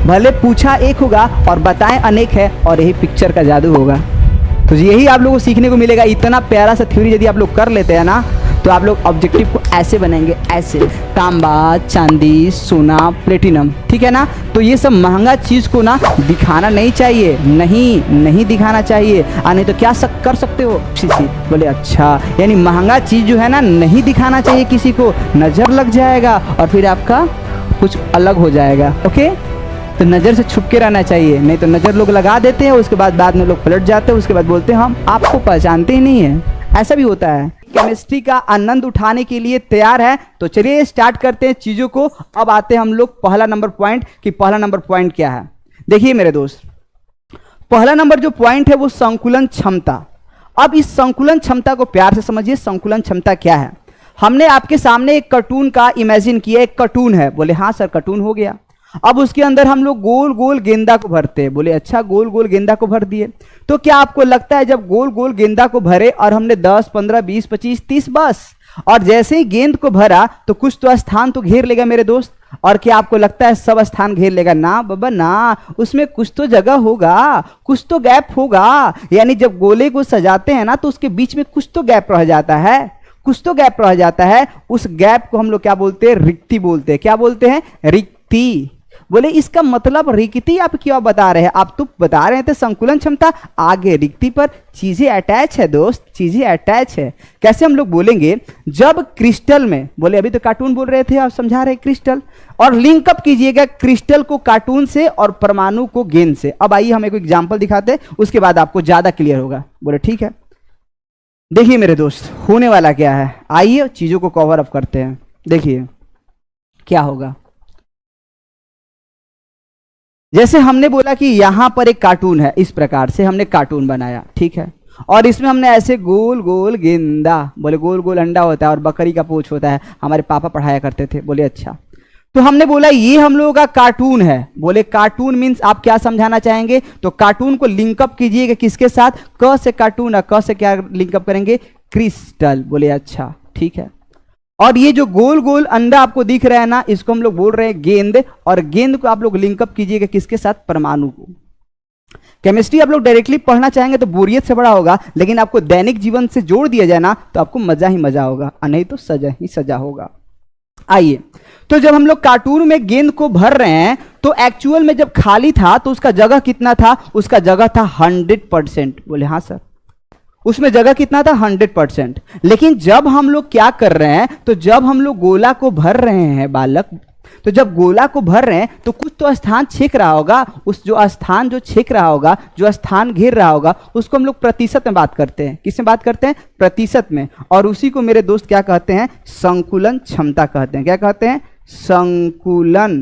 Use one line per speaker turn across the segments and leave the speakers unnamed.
भले पूछा एक होगा और बताएं अनेक है, और यही पिक्चर का जादू होगा। तो यही आप लोगों को सीखने को मिलेगा। इतना प्यारा सा थ्योरी यदि आप लोग कर लेते हैं ना, तो आप लोग ऑब्जेक्टिव को ऐसे बनाएंगे, ऐसे तांबा, चांदी, सोना, प्लेटिनम, ठीक है ना। तो ये सब महंगा चीज़ को ना दिखाना नहीं चाहिए, नहीं दिखाना चाहिए। नहीं तो क्या कर सकते हो किसी, बोले अच्छा, यानी महंगा चीज़ जो है ना नहीं दिखाना चाहिए किसी को, नज़र लग जाएगा और फिर आपका कुछ अलग हो जाएगा। ओके, तो नज़र से छुप के रहना चाहिए, नहीं तो नज़र लोग लगा देते हैं, उसके बाद में लोग पलट जाते हैं, उसके बाद बोलते हैं हम आपको पहचानते ही नहीं है। ऐसा भी होता है। केमिस्ट्री का आनंद उठाने के लिए तैयार है? तो चलिए स्टार्ट करते हैं चीज़ों को। अब आते हैं हम लोग पहला नंबर पॉइंट कि पहला नंबर पॉइंट क्या है। देखिए मेरे दोस्त, पहला नंबर जो पॉइंट है वो संकुलन क्षमता। अब इस संकुलन क्षमता को प्यार से समझिए। संकुलन क्षमता क्या है? हमने आपके सामने एक कार्टून का इमेजिन किया, एक कार्टून है, बोले हाँ सर कार्टून हो गया। अब उसके अंदर हम लोग गोल गोल गेंदा को भरते हैं, बोले अच्छा गोल गोल गेंदा को भर दिए। तो क्या आपको लगता है जब गोल गोल गेंदा को भरे और हमने 10, 15, 20, 25, 30 बस, और जैसे ही गेंद को भरा तो कुछ तो स्थान तो घेर लेगा मेरे दोस्त? और क्या आपको लगता है सब स्थान घेर लेगा? ना बाबा ना, उसमें कुछ तो जगह होगा, कुछ तो गैप होगा। यानी जब गोले को सजाते हैं ना तो उसके बीच में कुछ तो गैप रह जाता है, कुछ तो गैप रह जाता है। उस गैप को हम लोग क्या बोलते हैं? रिक्ति बोलते हैं। क्या बोलते हैं? रिक्ति। बोले इसका मतलब रिक्ति आप क्यों बता रहे हैं? आप तो बता रहे थे संकुलन क्षमता, आगे रिक्ति पर चीजें अटैच है दोस्त, चीजें अटैच है। कैसे हम लोग बोलेंगे? जब क्रिस्टल में, बोले अभी तो कार्टून बोल रहे थे, आप समझा रहे क्रिस्टल, और लिंकअप कीजिएगा क्रिस्टल को कार्टून से और परमाणु को गेंद से। अब आइए हम एक एग्जाम्पल दिखाते हैं, उसके बाद आपको ज्यादा क्लियर होगा। बोले ठीक है। देखिए मेरे दोस्त, होने वाला क्या है, आइए चीजों को कवर अप करते हैं। देखिए क्या होगा। जैसे हमने बोला कि यहां पर एक कार्टून है, इस प्रकार से हमने कार्टून बनाया, ठीक है, और इसमें हमने ऐसे गोल गोल गेंदा, बोले गोल गोल अंडा होता है और बकरी का पूंछ होता है, हमारे पापा पढ़ाया करते थे। बोले अच्छा, तो हमने बोला ये हम लोगों का कार्टून है। बोले कार्टून मीन्स आप क्या समझाना चाहेंगे? तो कार्टून को लिंकअप कीजिएगा किसके साथ? क से कार्टून है, क से क्या लिंकअप करेंगे? क्रिस्टल। बोले अच्छा ठीक है। और ये जो गोल गोल अंडा आपको दिख रहा है ना, इसको हम लोग बोल रहे हैं गेंद, और गेंद को आप लोग लिंकअप कीजिएगा किसके साथ? परमाणु को। केमिस्ट्री आप लोग डायरेक्टली पढ़ना चाहेंगे तो बोरियत से बड़ा होगा, लेकिन आपको दैनिक जीवन से जोड़ दिया जाए ना तो आपको मजा ही मजा होगा, और नहीं तो सजा ही सजा होगा। आइए, तो जब हम लोग कार्टून में गेंद को भर रहे हैं तो एक्चुअल में जब खाली था तो उसका जगह कितना था? उसका जगह था 100%। बोले हाँ सर, उसमें जगह कितना था? 100%। लेकिन जब हम लोग क्या कर रहे हैं, तो जब हम लोग गोला को भर रहे हैं बालक, तो जब गोला को भर रहे हैं तो कुछ तो स्थान छेक रहा होगा। उस जो स्थान जो छेक रहा होगा, जो स्थान घेर रहा होगा, उसको हम लोग प्रतिशत में बात करते हैं। किस में बात करते हैं? प्रतिशत में। और उसी को मेरे दोस्त क्या कहते हैं? संकुलन क्षमता कहते हैं। क्या कहते हैं? संकुलन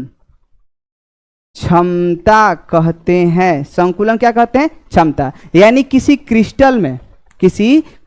क्षमता कहते हैं। संकुलन क्या कहते हैं? क्षमता। यानी किसी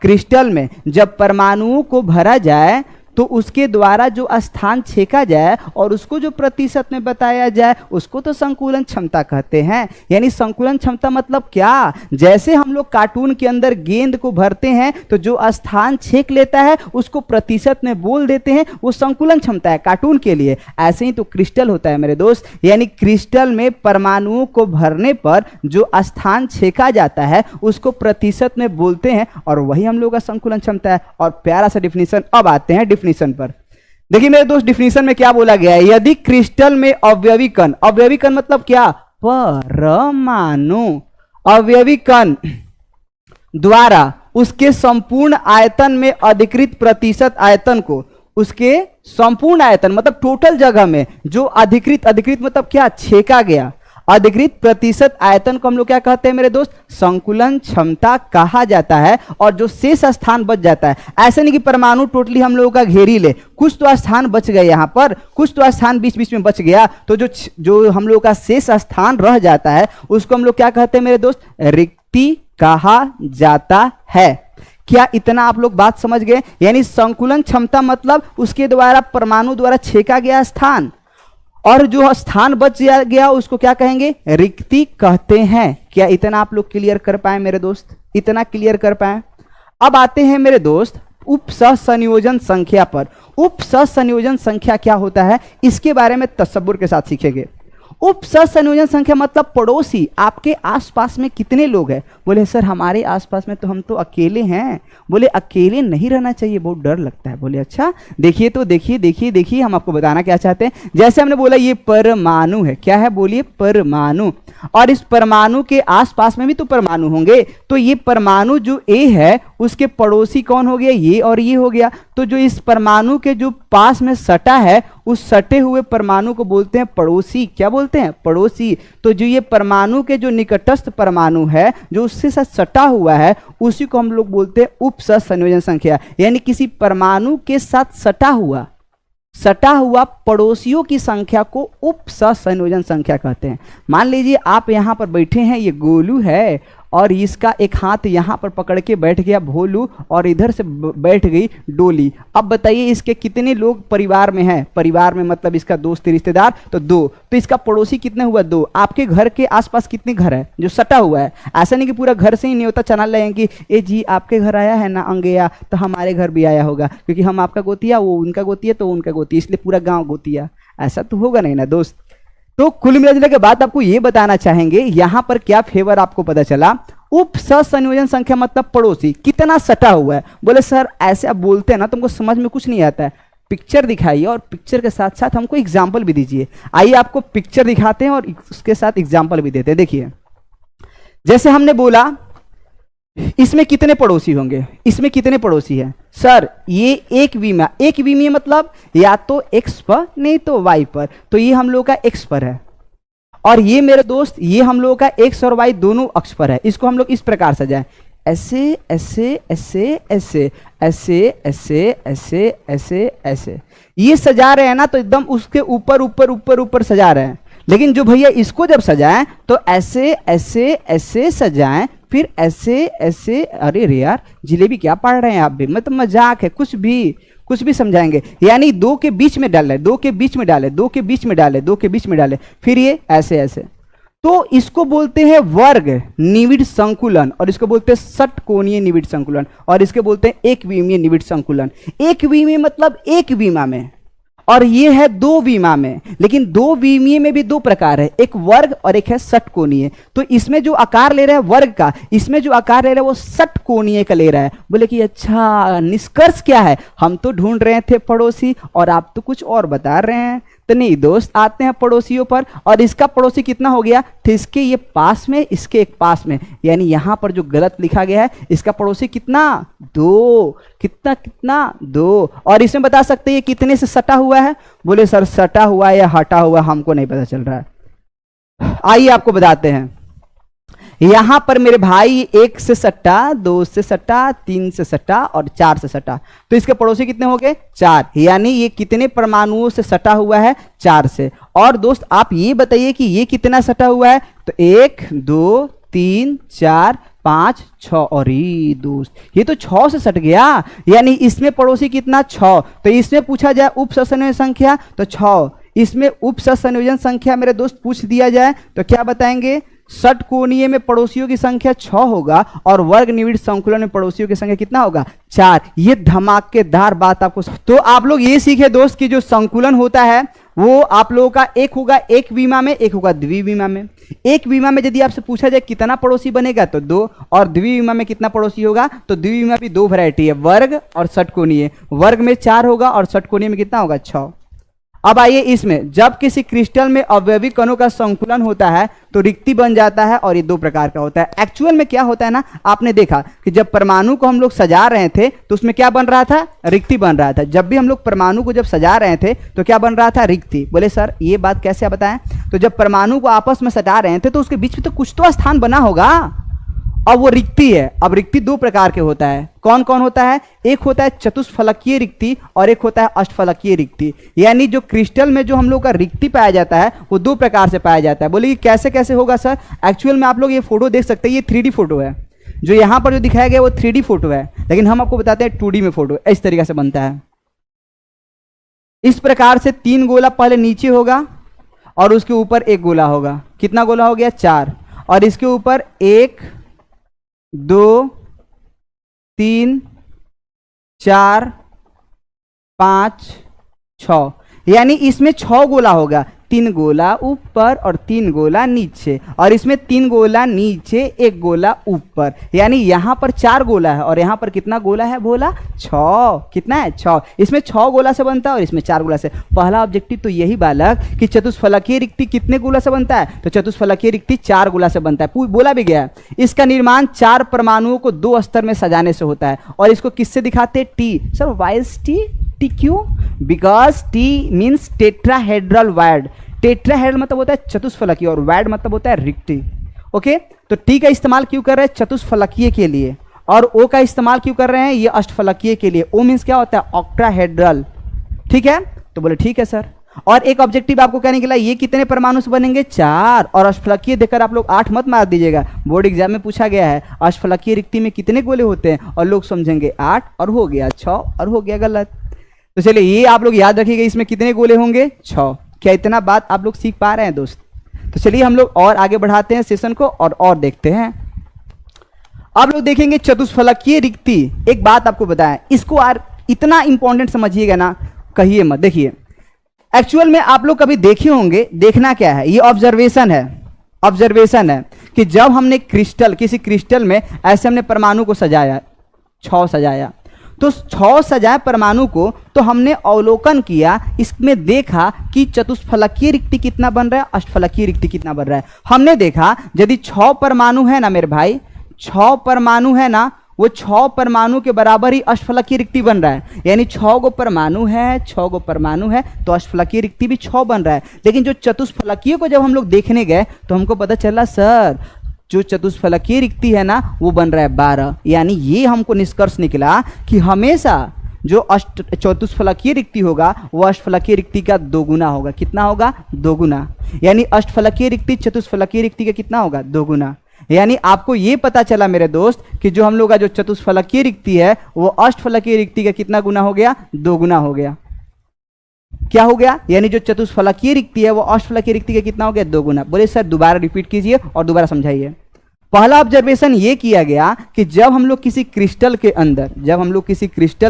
क्रिस्टल में जब परमाणुओं को भरा जाए तो उसके द्वारा जो स्थान छेका जाए और उसको जो प्रतिशत में बताया जाए, उसको तो संकुलन क्षमता कहते हैं। यानी संकुलन क्षमता मतलब क्या? जैसे हम लोग कार्टून के अंदर गेंद को भरते हैं तो जो स्थान छेक लेता है उसको प्रतिशत में बोल देते हैं, वो संकुलन क्षमता है कार्टून के लिए। ऐसे ही तो क्रिस्टल होता है मेरे दोस्त। यानी क्रिस्टल में परमाणुओं को भरने पर जो स्थान छेका जाता है उसको प्रतिशत में बोलते हैं, और वही हम लोग का संकुलन क्षमता है। और प्यारा सा डिफिनीशन। अब आते हैं डिफिनीशन पर। देखिए मेरे दोस्त, डिफिनीशन में क्या बोला गया है? यदि क्रिस्टल में अवयवी कण, अवयवी कण मतलब क्या? परमाणु। अवयवी कण द्वारा उसके संपूर्ण आयतन में अधिकृत प्रतिशत आयतन को, उसके संपूर्ण आयतन मतलब टोटल जगह में जो अधिकृत मतलब क्या? छेका गया। अधिकृत प्रतिशत आयतन को हम लोग क्या कहते हैं मेरे दोस्त? संकुलन क्षमता कहा जाता है। और जो शेष स्थान बच जाता है, ऐसे नहीं कि परमाणु टोटली हम लोगों का घेर ही ले, कुछ तो स्थान बच गए यहाँ पर, कुछ तो स्थान बीच बीच में बच गया, तो जो हम लोगों का शेष स्थान रह जाता है उसको हम लोग क्या कहते हैं मेरे दोस्त? रिक्ति कहा जाता है। क्या इतना आप लोग बात समझ गए? यानी संकुलन क्षमता मतलब उसके द्वारा परमाणु द्वारा छेका गया स्थान, और जो स्थान बच गया उसको क्या कहेंगे? रिक्ति कहते हैं। क्या इतना आप लोग क्लियर कर पाए मेरे दोस्त? इतना क्लियर कर पाए? अब आते हैं मेरे दोस्त उपसंयोजन संख्या पर। उपसंयोजन संख्या क्या होता है इसके बारे में तसव्वुर के साथ सीखेंगे। उप सहसंयोजन संख्या मतलब पड़ोसी, आपके आसपास में कितने लोग हैं? बोले सर हमारे आसपास में तो हम तो अकेले हैं। बोले अकेले नहीं रहना चाहिए, बहुत डर लगता है। बोले अच्छा देखिए, तो देखिए देखिए देखिए, हम आपको बताना क्या चाहते हैं। जैसे हमने बोला ये परमाणु है, क्या है बोलिए, परमाणु, और इस परमाणु के आसपास में भी तो परमाणु होंगे। तो ये परमाणु जो ए है उसके पड़ोसी कौन हो गया, ये और ये हो गया। तो जो इस परमाणु के जो पास में सटा है उस सटे हुए परमाणु को बोलते हैं पड़ोसी। क्या बोलते हैं, पड़ोसी। तो जो ये परमाणु के जो निकटस्थ परमाणु है जो उससे साथ सटा हुआ है उसी को हम लोग बोलते हैं उप सहसंयोजन संख्या। यानी किसी परमाणु के साथ सटा हुआ पड़ोसियों की संख्या को उप सहसंयोजन संख्या कहते हैं। मान लीजिए आप यहां पर बैठे हैं, ये गोलू है और इसका एक हाथ यहां पर पकड़ के बैठ गया भोलू और इधर से बैठ गई डोली। अब बताइए इसके कितने लोग परिवार में हैं? परिवार में मतलब इसका दोस्त रिश्तेदार तो 2। तो इसका पड़ोसी कितने हुआ, 2। आपके घर के आसपास कितने घर है जो सटा हुआ है? ऐसा नहीं कि पूरा घर से ही न्योता चना लेंगे कि ए जी आपके घर आया है ना अंगेया, तो हमारे घर भी आया होगा, क्योंकि हम आपका गोतिया, वो उनका गोतिया, तो उनका गोतिया, इसलिए पूरा गाँव गोतिया। ऐसा तो होगा नहीं ना दोस्त। तो कुल मिलाजुला के बाद आपको यह बताना चाहेंगे यहां पर क्या फेवर आपको पता चला। उप सहसंयोजन संख्या मतलब पड़ोसी कितना सटा हुआ है। बोले सर ऐसे आप बोलते हैं ना तुमको समझ में कुछ नहीं आता है, पिक्चर दिखाइए और पिक्चर के साथ साथ हमको एग्जाम्पल भी दीजिए। आइए आपको पिक्चर दिखाते हैं और उसके साथ एग्जाम्पल भी देते हैं। देखिए जैसे हमने बोला इसमें कितने पड़ोसी होंगे, इसमें कितने पड़ोसी हैं सर? ये एक विमा मतलब या तो एक्स पर नहीं तो वाई पर, तो ये हम लोग का एक्स पर है और ये मेरे दोस्त ये हम लोगों का एक्स और वाई दोनों अक्ष पर है। इसको हम लोग इस प्रकार सजाएं, ऐसे ऐसे ऐसे ऐसे ऐसे ऐसे ऐसे ऐसे ऐसे, ये सजा रहे हैं ना तो एकदम उसके ऊपर ऊपर ऊपर ऊपर सजा रहे हैं। लेकिन जो भैया इसको जब सजाएं तो ऐसे ऐसे ऐसे सजाएं, फिर ऐसे ऐसे। अरे रे यार जिलेबी क्या पढ़ रहे हैं आप भी, मतलब मजाक है, कुछ भी समझाएंगे। यानी 2 के बीच में डाले, 2 के बीच में डाले, 2 के बीच में डाले, 2 के बीच में डाले, फिर ये ऐसे ऐसे। तो इसको बोलते हैं वर्ग निविड़ संकुलन और इसको बोलते हैं षटकोणीय निविड़ संकुलन और इसके बोलते हैं एक विमीय निविड़ संकुलन। एक विमीय मतलब एक विमा में और ये है 2 विमा में, लेकिन 2 विमीय में भी 2 प्रकार है, एक वर्ग और एक है षटकोणीय। तो इसमें जो आकार ले रहा है वर्ग का, इसमें जो आकार ले रहा है वो षटकोणीय का ले रहा है। बोले कि अच्छा निष्कर्ष क्या है, हम तो ढूंढ रहे थे पड़ोसी और आप तो कुछ और बता रहे हैं। तो नहीं दोस्त, आते हैं पड़ोसियों पर और इसका पड़ोसी कितना हो गया, तो इसके ये पास में, इसके एक पास में, यानी यहां पर जो गलत लिखा गया है इसका पड़ोसी कितना, 2। कितना 2। और इसमें बता सकते हैं ये कितने से सटा हुआ है? बोले सर सटा हुआ या हटा हुआ हमको नहीं पता चल रहा है। आइए आपको बताते हैं। यहां पर मेरे भाई 1 से सट्टा, 2 से सट्टा, 3 से सट्टा और 4 से सट्टा, तो इसके पड़ोसी कितने हो गए, 4। यानी ये कितने परमाणुओं से सटा हुआ है, 4 से। और दोस्त आप ये बताइए कि ये कितना सटा हुआ है, तो 1 2 3 4 5 6 और ये दोस्त ये तो 6 से सट गया। यानी इसमें पड़ोसी कितना, 6। तो इसमें पूछा जाए उप सहसंयोजन संख्या तो 6। इसमें उप सहसंयोजन संख्या मेरे दोस्त पूछ दिया जाए तो क्या बताएंगे, षटकोणीय में पड़ोसियों की संख्या 6 होगा और वर्ग निविड़ संकुलन में पड़ोसियों की संख्या कितना होगा, 4। ये धमाकेदार बात आपको। तो आप लोग ये सीखे दोस्त कि जो संकुलन होता है वो आप लोगों का एक होगा एक विमा में, एक होगा द्विविमा में। एक विमा में यदि आपसे पूछा जाए कितना पड़ोसी बनेगा तो 2, और द्विविमा में कितना पड़ोसी होगा, तो द्विविमा भी 2 वैरायटी है, वर्ग और षटकोणीय। वर्ग में 4 होगा और षटकोणीय में कितना होगा, 6। अब आइए इसमें जब किसी क्रिस्टल में अवयवी कणों का संकुलन होता है तो रिक्ति बन जाता है और ये 2 प्रकार का होता है। एक्चुअल में क्या होता है ना, आपने देखा कि जब परमाणु को हम लोग सजा रहे थे तो उसमें क्या बन रहा था, रिक्ति बन रहा था। जब भी हम लोग परमाणु को जब सजा रहे थे तो क्या बन रहा था, रिक्ति। बोले सर ये बात कैसे आप बताएं, तो जब परमाणु को आपस में सजा रहे थे तो उसके बीच में तो कुछ तो स्थान बना होगा और वो रिक्ति है। अब रिक्ति 2 प्रकार के होता है, कौन कौन होता है, एक होता है चतुष्फलकीय रिक्ति और एक होता है अष्टफलकीय रिक्ति। यानी जो क्रिस्टल में जो हम लोग का रिक्ति पाया जाता है वो 2 प्रकार से पाया जाता है। बोले कि कैसे कैसे होगा सर, एक्चुअल में आप लोग ये फोटो देख सकते हैं, ये 3D फोटो है, जो यहाँ पर जो दिखाया गया वो 3D फोटो है, लेकिन हम आपको बताते हैं 2D में फोटो इस तरीके से बनता है। इस प्रकार से 3 गोला पहले नीचे होगा और उसके ऊपर 1 गोला होगा। कितना गोला हो गया, 4। और इसके ऊपर 1 2 3 4 5 6, यानी इसमें 6 गोला होगा। 3 गोला ऊपर और 3 गोला नीचे, और इसमें 3 गोला नीचे 1 गोला ऊपर, यानी यहाँ पर 4 गोला है और यहाँ पर कितना गोला है बोला 6। कितना है 6। इसमें 6 गोला से बनता है और इसमें 4 गोला से। पहला ऑब्जेक्टिव तो यही बालक कि चतुष्फलकीय रिक्ति कितने गोला से बनता है, तो चतुष्फलकीय रिक्ति 4 गोला से बनता है। बोला भी गया है इसका निर्माण 4 परमाणुओं को 2 स्तर में सजाने से होता है। और इसको किससे दिखाते हैं, T. Sir why is T? T क्यों? Because T means tetrahedral void. Tetrahedral मतलब होता है चतुष्फलकीय और वायर्ड मतलब होता है रिक्ति। ओके, तो टी का इस्तेमाल क्यों कर रहे हैं, चतुष्फलकीय के लिए, और ओ का इस्तेमाल क्यों कर रहे हैं, ये अष्टफलकीय के लिए। ओ मीन्स क्या होता है, ऑक्टाहेड्रल। ठीक है, तो बोले ठीक है सर। और एक ऑब्जेक्टिव आपको क्या निकला, ये कितने परमाणु से बनेंगे 4, और अष्टफलकीय देखकर आप लोग 8 मत मार दीजिएगा। बोर्ड एग्जाम में पूछा गया है अष्टफलकीय रिक्ति में कितने गोले होते हैं, और लोग समझेंगे 8 और हो गया 6 और हो गया गलत। तो चलिए ये आप लोग याद रखिएगा, इसमें कितने गोले होंगे 6। क्या इतना बात आप लोग सीख पा रहे हैं दोस्त? तो चलिए हम लोग और आगे बढ़ाते हैं सेशन को और देखते हैं। आप लोग देखेंगे चतुष्फलकीय रिक्ति। एक बात आपको बताएं, इसको इतना इंपॉर्टेंट समझिएगा ना, कहिए मत। देखिए एक्चुअल में आप लोग कभी देखे होंगे, देखना क्या है, ये ऑब्जर्वेशन है। ऑब्जर्वेशन है कि जब हमने किसी क्रिस्टल में ऐसे हमने परमाणु को सजाया, 6 सजाया, तो 6 सजाए परमाणु को, तो हमने अवलोकन किया, इसमें देखा कि चतुष्फलकीय रिक्ति कितना बन रहा है, अष्टफलकीय रिक्ति कितना बन रहा है। हमने देखा यदि 6 परमाणु है ना मेरे भाई, 6 परमाणु है ना, वो 6 परमाणु के बराबर ही अष्टफलकीय रिक्ति बन रहा है। यानी 6 गो परमाणु है, 6 गो परमाणु है, तो अष्टफलकीय रिक्ति भी 6 बन रहा है। लेकिन जो चतुष्फलकीय को जब हम लोग देखने गए तो हमको पता चला सर जो चतुष्फलकीय रिक्ति है ना वो बन रहा है 12। यानी ये हमको निष्कर्ष निकला कि हमेशा जो चतुष्फलकीय रिक्ति होगा वो अष्टफलकीय रिक्ति का 2 गुना होगा। कितना होगा? 2 गुना। यानी अष्टफलकीय रिक्ति चतुष्फलकीय रिक्ति का कितना होगा? 2 गुना। यानी आपको ये पता चला मेरे दोस्त कि जो हम लोग का जो चतुष्फलकीय रिक्ति है वो अष्टफलकीय रिक्ति का कितना गुना हो गया? 2 गुना हो गया। क्या हो गया? यानी जो चतुष्फलकीय रिक्ति है वो अष्टफलकीय रिक्ति का कितना हो गया? 2 गुना। बोले सर दोबारा रिपीट कीजिए और दोबारा समझाइए। पहला ऑब्जर्वेशन ये किया गया कि जब हम लोग किसी क्रिस्टल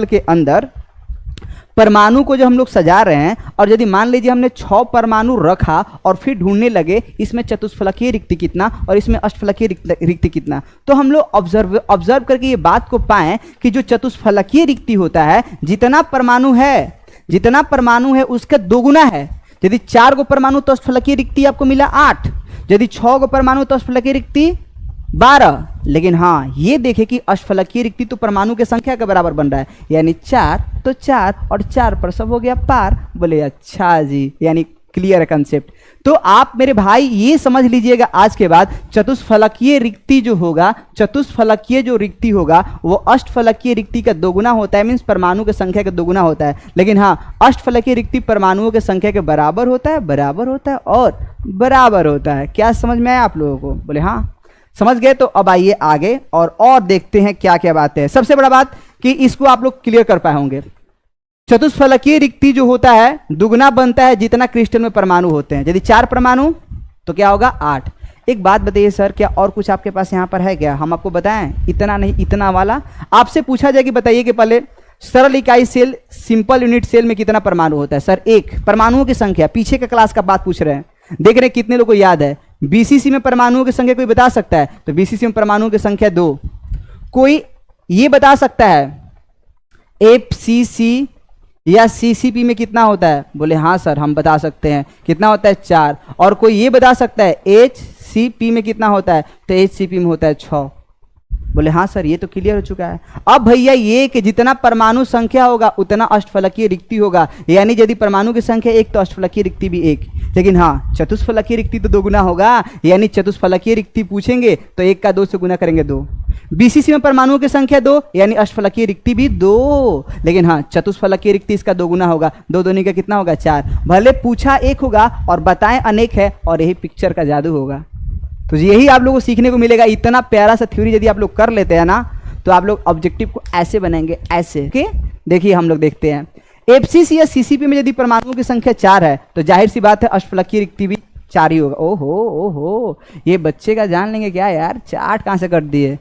के अंदर परमाणु को जो हम लोग सजा रहे हैं, और यदि मान लीजिए हमने 6 परमाणु रखा और फिर ढूंढने लगे इसमें चतुष्फलकीय रिक्ति कितना और इसमें अष्टफलकीय रिक्ति कितना, तो हम लोग ऑब्जर्व करके ये बात को पाएं कि जो चतुष्फलकीय रिक्ति होता है जितना परमाणु है उसका 2 गुना है। यदि 4 गो परमाणु तो अष्टफलकीय रिक्ति आपको मिला 8, यदि 6 गो परमाणु तो अष्टफलकीय रिक्ति 12। लेकिन हाँ ये देखे कि अष्टफलकीय रिक्ति तो परमाणु के संख्या के बराबर बन रहा है, यानी 4 तो 4 और 4 पर सब हो गया पार। बोले अच्छा जी, यानी क्लियर कंसेप्ट। तो आप मेरे भाई ये समझ लीजिएगा आज के बाद चतुष्फलकीय रिक्ति जो होगा, चतुष्फलकीय जो रिक्ति होगा वो अष्टफलकीय रिक्ति का 2 गुना होता है, मीन्स परमाणु की संख्या का 2 गुना होता है। लेकिन हाँ अष्टफलकीय रिक्ति परमाणुओं की संख्या के बराबर होता है और बराबर होता है। क्या समझ में आया आप लोगों को? बोले हाँ समझ गए। तो अब आइए आगे और देखते हैं क्या क्या बातें हैं। सबसे बड़ा बात कि इसको आप लोग क्लियर कर पाए होंगे, चतुष्फलकीय रिक्ति जो होता है दुगना बनता है जितना क्रिस्टल में परमाणु होते हैं। यदि 4 परमाणु तो क्या होगा? 8। एक बात बताइए सर, क्या और कुछ आपके पास यहाँ पर है क्या? हम आपको बताएं, इतना नहीं इतना वाला। आपसे पूछा जाए कि बताइए कि पहले सरल इकाई सेल, सिंपल यूनिट सेल में कितना परमाणु होता है? सर 1। परमाणुओं की संख्या, पीछे का क्लास का बात पूछ रहे हैं, देख रहे हैं कितने लोगों को याद है। बीसीसी में परमाणुओं की संख्या कोई बता सकता है? तो बीसीसी में परमाणुओं की संख्या 2। कोई ये बता सकता है एफसीसी या सीसीपी में कितना होता है? बोले हाँ सर हम बता सकते हैं, कितना होता है? 4। और कोई ये बता सकता है एचसीपी में कितना होता है? तो एचसीपी में होता है 6। बोले हाँ सर ये तो क्लियर हो चुका है। अब भैया ये कि जितना परमाणु संख्या होगा उतना अष्टफलकीय रिक्ति होगा, यानी यदि परमाणु की संख्या 1 तो अष्टफलकीय रिक्ति भी 1। लेकिन हाँ चतुष्फलकीय रिक्ति तो 2 गुना होगा, यानी चतुष्फलकीय रिक्ति पूछेंगे तो 1 का 2 से गुना करेंगे 2। बीसीसी में परमाणुओं की संख्या 2, यानी अष्टफलकीय रिक्ति भी 2। लेकिन हाँ चतुष्फलकीय रिक्ति इसका 2 गुना होगा, 2 दूनी का कितना होगा? 4। भले पूछा 1 होगा और बताएं अनेक है, और यही पिक्चर का जादू होगा। तो यही आप लोगों को सीखने को मिलेगा। इतना प्यारा सा थ्योरी यदि आप लोग कर लेते हैं ना तो आप लोग ऑब्जेक्टिव को ऐसे बनाएंगे, ऐसे। ओके देखिए हम लोग देखते हैं एफसीसी या सीसीपी में यदि परमाणुओं की संख्या 4 है तो जाहिर सी बात है अष्टफलकीय रिक्ति भी 4 ही होगा। ओहो ये बच्चे का जान लेंगे क्या यार, 4 कहाँ से कर दिए।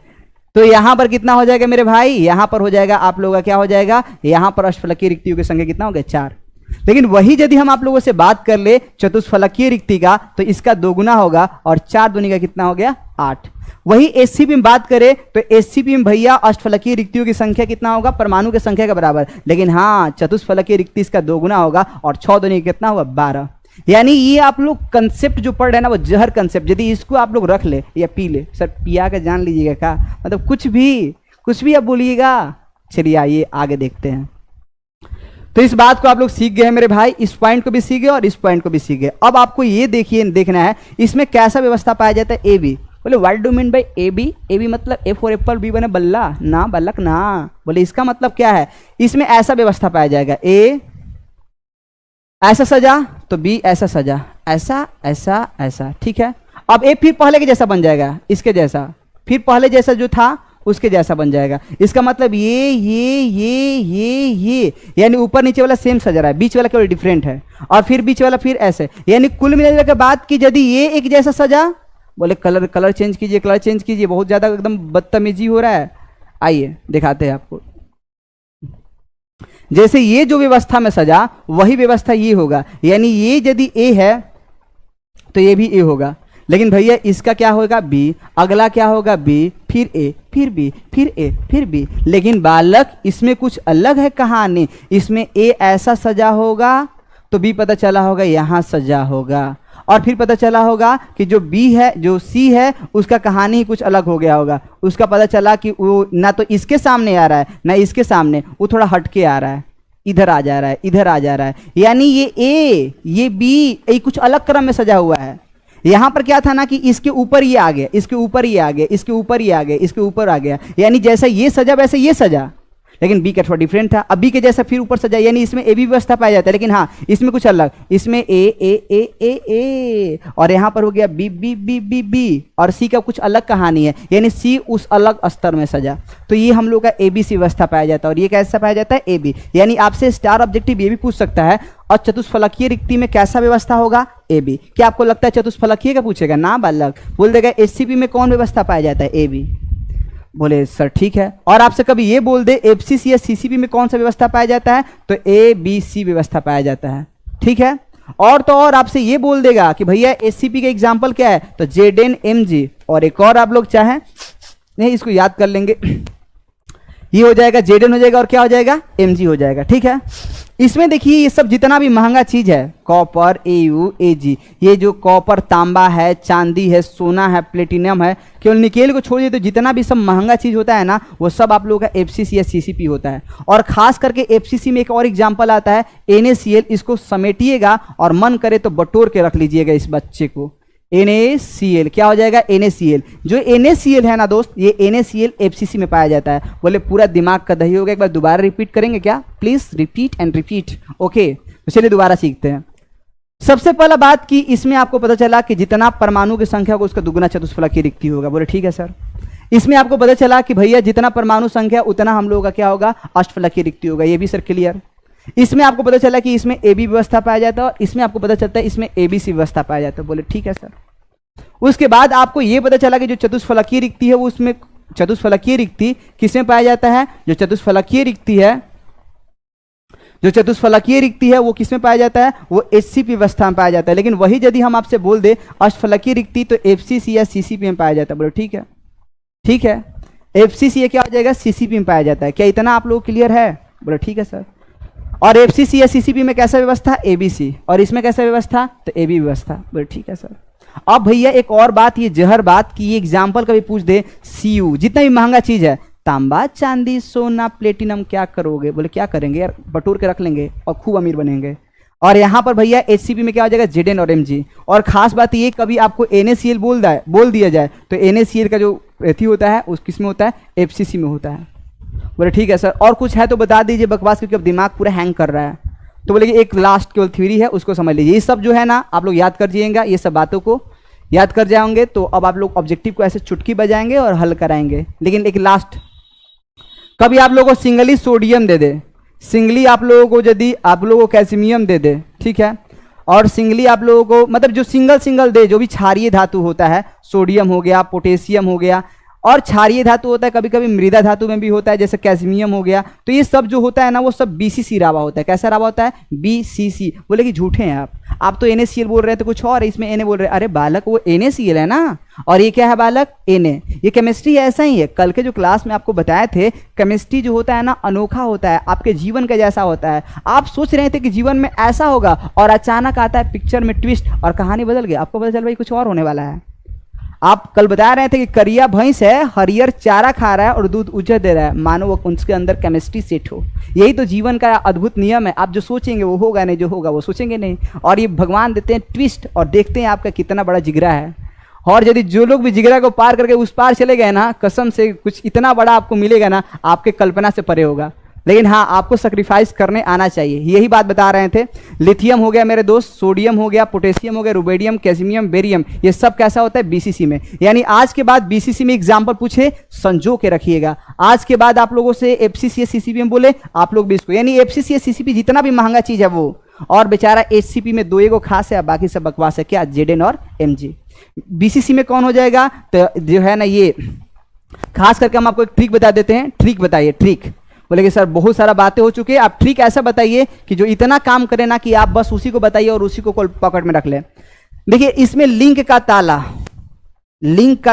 तो यहाँ पर कितना हो जाएगा मेरे भाई? यहाँ पर हो जाएगा आप लोगों का क्या हो जाएगा? यहाँ पर अष्टफलकीय रिक्तियों की संख्या कितना हो गया? 4। लेकिन वही यदि हम आप लोगों से बात कर ले चतुष्फलकीय रिक्ति का, तो इसका 2 गुना होगा और 4 दूनी का कितना हो गया 8। वही एससीपी में बात करें तो एससीपी में भैया अष्टफलकीय रिक्तियों की संख्या कितना होगा, परमाणु की संख्या के बराबर। लेकिन हाँ चतुष्फलकीय रिक्ति इसका 2 गुना होगा और 6 दूनी कितना होगा 12। यानी ये आप लोग कंसेप्ट जो पढ़ रहे हैं ना वो जहर कंसेप्ट, यदि इसको आप लोग रख ले या पी ले, सर पिया के जान लीजिएगा क्या, मतलब कुछ भी आप बोलिएगा। चलिए आइए आगे देखते हैं। तो इस बात को आप लोग सीख गए हैं मेरे भाई, इस पॉइंट को भी सीख गए और इस पॉइंट को भी सीख गए। अब आपको ये देखना है इसमें कैसा व्यवस्था पाया जाता है ए बी। बोले what do mean by A B? A B मतलब ए फॉर एप्पल, बी बने बल्ला ना, बल्लक ना। बोले इसका मतलब क्या है, इसमें ऐसा व्यवस्था पाया जाएगा, ए ऐसा सजा तो बी ऐसा सजा, ऐसा ऐसा ऐसा, ठीक है। अब ए फिर पहले के जैसा बन जाएगा, इसके जैसा, फिर पहले जैसा जो था उसके जैसा बन जाएगा। इसका मतलब ये यानी ऊपर नीचे वाला सेम सजा रहा है, बीच वाला केवल डिफरेंट है, और फिर बीच वाला फिर ऐसे, यानी कुल मिलाने के बाद की यदि ये एक जैसा सजा, बोले कलर चेंज कीजिए, कलर चेंज कीजिए, बहुत ज्यादा एकदम बदतमीजी हो रहा है। आइए दिखाते हैं आपको। जैसे ये जो व्यवस्था में सजा वही व्यवस्था ये होगा, यानी ये यदि ए है तो ये भी ए होगा। लेकिन भैया इसका क्या होगा बी, अगला क्या होगा बी, फिर ए, फिर बी, फिर ए, फिर बी। लेकिन बालक इसमें कुछ अलग है कहानी, इसमें ए ऐसा सजा होगा तो बी पता चला होगा यहाँ सजा होगा, और फिर पता चला होगा कि जो बी है जो सी है उसका कहानी ही कुछ अलग हो गया होगा। उसका पता चला कि वो ना तो इसके सामने आ रहा है ना इसके सामने, वो थोड़ा हटके आ रहा है, इधर आ जा रहा है, इधर आ जा रहा है। यानी ये ए ये बी ये कुछ अलग क्रम में सजा हुआ है। यहां पर क्या था ना कि इसके ऊपर ये आ गया, इसके ऊपर ये आ गया, इसके ऊपर ये आ गया, इसके ऊपर आ गया, यानी जैसा ये सजा वैसे ये सजा। लेकिन बी का थोड़ा डिफरेंट था, अब बी के जैसा फिर ऊपर सजा, यानी इसमें ए बी व्यवस्था पाया जाता है। लेकिन हाँ इसमें कुछ अलग, इसमें ए ए ए ए ए और यहाँ पर हो गया B B B B B, और सी का कुछ अलग कहानी है, यानी सी उस अलग स्तर में सजा। तो ये हम लोग का ए बी सी व्यवस्था पाया जाता है। और ये कैसा पाया जाता है ए बी, यानी आपसे स्टार ऑब्जेक्टिव ये भी पूछ सकता है और चतुष्फलकीय रिक्ति में कैसा व्यवस्था होगा ए बी। क्या आपको लगता है चतुष्फलकीय का पूछेगा ना बालक? बोल देगा एससीपी में कौन व्यवस्था पाया जाता है ए बी। बोले सर ठीक है। और आपसे कभी ये बोल दे एफसीसी या सीसीपी में कौन सा व्यवस्था पाया जाता है, तो ए बी सी व्यवस्था पाया जाता है, ठीक है। और तो और आपसे ये बोल देगा कि भैया एससीपी का एग्जांपल क्या है, तो जेड एन एम जी, और एक और आप लोग चाहें नहीं इसको याद कर लेंगे, ये हो जाएगा जेड एन हो जाएगा और क्या हो जाएगा एम जी हो जाएगा, ठीक है। इसमें देखिए ये सब जितना भी महंगा चीज है, कॉपर ए यू ए जी, ये जो कॉपर तांबा है, चांदी है, सोना है, प्लेटिनम है, केवल निकेल को छोड़िए तो जितना भी सब महंगा चीज होता है ना वो सब आप लोगों का एफसीसी या सीसीपी होता है। और खास करके एफसीसी में एक और एग्जांपल आता है NaCl, इसको समेटिएगा और मन करे तो बटोर के रख लीजिएगा इस बच्चे को। NaCl क्या हो जाएगा NaCl, जो NaCl है ना दोस्त, ये NaCl एफसीसी में पाया जाता है। बोले पूरा दिमाग का दही हो गया, एक बार दोबारा रिपीट करेंगे क्या? Please repeat and repeat, okay. तो चलिए दोबारा सीखते हैं। सबसे पहला बात कि इसमें आपको पता चला कि जितना परमाणु की संख्या होगा उसका दुगुना चतुष्फलकीय रिक्ति होगा। बोले ठीक है सर। इसमें आपको पता चला कि भैया जितना परमाणु संख्या उतना हम लोगों का क्या होगा अष्टफलकीय रिक्ति होगा, ये भी सर क्लियर। इसमें आपको पता चला कि इसमें ए बी व्यवस्था पाया जाता है और इसमें आपको पता चलता है इसमें ए बी सी व्यवस्था पाया जाता है। बोले ठीक है सर। उसके बाद आपको यह पता चला कि जो चतुष्फलकीय रिक्ति है वो उसमें चतुष्फलकीय रिक्ति किसमें पाया जाता है, जो चतुष्फलकीय रिक्ति है वो किसमें पाया जाता है, वो एचसीपी व्यवस्था में पाया जाता है। लेकिन वही यदि हम आपसे बोल दे अष्टफलकीय रिक्ति तो एफसीसी या सीसीपी में पाया जाता है। बोले ठीक है, ठीक है। एफसीसी क्या हो जाएगा सीसीपी में पाया जाता है। क्या इतना आप लोग क्लियर है? बोले ठीक है सर। और एफसीसी या सीसीपी में कैसा व्यवस्था एबीसी, और इसमें कैसा व्यवस्था तो एबी व्यवस्था। बोले ठीक है सर। अब भैया एक और बात, ये जहर बात की ये एग्जाम्पल कभी पूछ दे सीयू, जितना भी महंगा चीज है तांबा चांदी सोना प्लेटिनम, क्या करोगे? बोले क्या करेंगे यार, बटोर के रख लेंगे और खूब अमीर बनेंगे। और यहाँ पर भैया एचसीपी में क्या हो जाएगा जेडएन और एमजी। और खास बात ये कभी आपको NaCl बोल दिया जाए तो NaCl का जो एथी होता है उस किस में होता है एफसीसी में होता है। बोले ठीक है सर। और कुछ है तो बता दीजिए बकवास, क्योंकि अब दिमाग पूरा हैंग कर रहा है। तो बोले कि एक लास्ट केवल थ्योरी है उसको समझ लीजिए। ये सब जो है ना आप लोग याद कर जाइएगा, ये सब बातों को याद कर जाओगे तो अब आप लोग ऑब्जेक्टिव को ऐसे चुटकी बजाएंगे और हल कराएंगे। लेकिन एक लास्ट, कभी आप लोगों को सिंगली सोडियम दे दे, सिंगली आप लोगों को यदि आप लोगों को कैल्शियम दे दे, ठीक है, और सिंगली आप लोगों को मतलब जो सिंगल दे, जो भी क्षारीय धातु होता है, सोडियम हो गया पोटेशियम हो गया, और क्षारीय धातु होता है, कभी कभी मृदा धातु में भी होता है, जैसे कैल्शियम हो गया। तो ये सब जो होता है ना वो सब बीसीसी रावा होता है। कैसा रावा होता है? बीसीसी। बोले कि झूठे हैं आप तो NaCl बोल रहे थे कुछ और, इसमें Na बोल रहे हैं। अरे बालक वो NaCl है ना, और ये क्या है बालक? Na। ये केमिस्ट्री ऐसा ही है, कल के जो क्लास में आपको बताए थे केमिस्ट्री जो होता है ना अनोखा होता है, आपके जीवन का जैसा होता है। आप सोच रहे थे कि जीवन में ऐसा होगा और अचानक आता है पिक्चर में ट्विस्ट और कहानी बदल गई, आपको पता चल भाई कुछ और होने वाला है। आप कल बता रहे थे कि करिया भैंस है, हरियर चारा खा रहा है और दूध उजर दे रहा है, मानो वो उसके अंदर केमिस्ट्री सेट हो। यही तो जीवन का अद्भुत नियम है, आप जो सोचेंगे वो होगा, नहीं जो होगा वो सोचेंगे नहीं। और ये भगवान देते हैं ट्विस्ट और देखते हैं आपका कितना बड़ा जिगरा है। और यदि जो लोग भी जिगरा को पार करके उस पार चले गए ना, कसम से कुछ इतना बड़ा आपको मिलेगा ना, आपके कल्पना से परे होगा। लेकिन हाँ, आपको सेक्रीफाइस करने आना चाहिए, यही बात बता रहे थे। लिथियम हो गया मेरे दोस्त, सोडियम हो गया, पोटेशियम हो गया, रुबेडियम, कैडमियम, बेरियम, ये सब कैसा होता है? बीसीसी में। यानी आज के बाद बीसीसी में एग्जाम्पल पूछे संजो के रखिएगा। आज के बाद आप लोगों से एफसीसीएस सीसीपी में बोले, आप लोग भी इसको, यानी एफसीसीएस सीसीपी जितना भी महंगा चीज है वो, और बेचारा एचसीपी में 2 एगो खास है, बाकी सब बकवास है। क्या? जेडेन और एमजी। बीसीसी में कौन हो जाएगा? तो जो है ना ये खास करके हम आपको एक ट्रिक बता देते हैं। ट्रिक बताइए, ट्रिक। बोले कि सर बहुत सारा बातें हो चुकी है, आप ट्रिक ऐसा बताइए कि जो इतना काम करे ना कि आप बस उसी को बताइए और उसी को पॉकेट में रख लें। देखिए इसमें लिंक का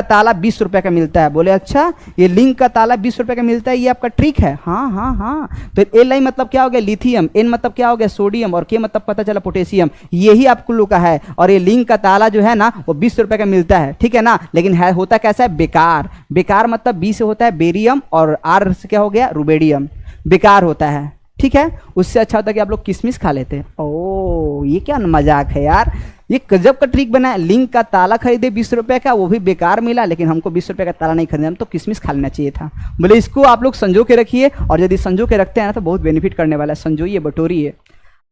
ताला 20 रुपए का मिलता है। बोले अच्छा, ये लिंक का ताला 20 रुपए का मिलता है, ये आपका ट्रिक है? हाँ हाँ हाँ। तो Li मतलब क्या हो गया? लिथियम। N मतलब क्या हो गया? सोडियम। और K मतलब पता चला पोटेशियम। यही आपको लोग का है। और ये लिंक का ताला जो है ना वो 20 रुपए का मिलता है, ठीक है ना। लेकिन है होता कैसा है? बेकार। बेकार मतलब B से होता है बेरियम और R से क्या हो गया? रुबेडियम। बेकार होता है, ठीक है। उससे अच्छा होता है कि आप लोग किशमिश खा लेते हैं। ओ ये क्या मजाक है यार, ये गजब का ट्रिक बना है। लिंक का ताला खरीदे 20 रुपए का, वो भी बेकार मिला, लेकिन हमको 20 रुपए का ताला नहीं खरीदना, हम तो किशमिश खा लेना चाहिए था। बोले इसको आप लोग संजो के रखिए, और यदि संजो के रखते हैं ना तो बहुत बेनिफिट करने वाला है। संजोइए, बटोरिए।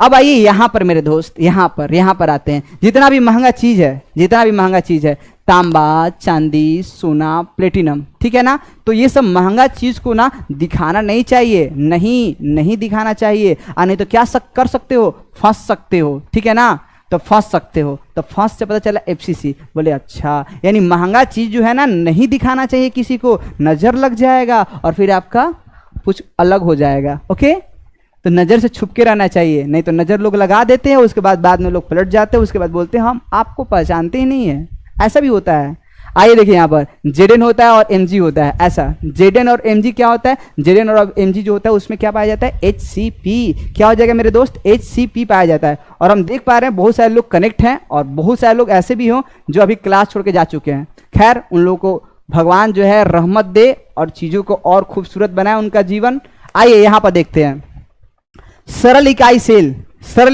अब आइए यहाँ पर मेरे दोस्त, यहाँ पर आते हैं। जितना भी महंगा चीज है, तांबा, चांदी, सोना, प्लेटिनम, ठीक है ना। तो ये सब महंगा चीज को ना दिखाना नहीं चाहिए, नहीं दिखाना चाहिए। नहीं तो क्या कर सकते हो? फंस सकते हो, ठीक है ना। तो फंस सकते हो, तो फंस से पता चला एफसीसी। बोले अच्छा, यानी महंगा चीज जो है ना नहीं दिखाना चाहिए किसी को, नजर लग जाएगा और फिर आपका कुछ अलग हो जाएगा। ओके, तो नजर से छुप के रहना चाहिए, नहीं तो नजर लोग लगा देते हैं, उसके बाद में लोग पलट जाते हैं, उसके बाद बोलते हैं हम आपको पहचानते ही नहीं है। ऐसा भी होता है। आइए देखिए यहाँ पर जेडेन होता है और एमजी होता है। ऐसा जेडेन और एमजी क्या होता है? जेडेन और एमजी जो होता है उसमें क्या पाया जाता है? एचसीपी। क्या हो जाएगा मेरे दोस्त? एचसीपी पाया जाता है। और हम देख पा रहे हैं बहुत सारे लोग कनेक्ट हैं और बहुत सारे लोग ऐसे भी हों जो अभी क्लास छोड़ के जा चुके हैं। खैर उन लोगों को भगवान जो है रहमत दे और चीज़ों को और खूबसूरत बनाए उनका जीवन। आइए यहाँ पर देखते हैं सरल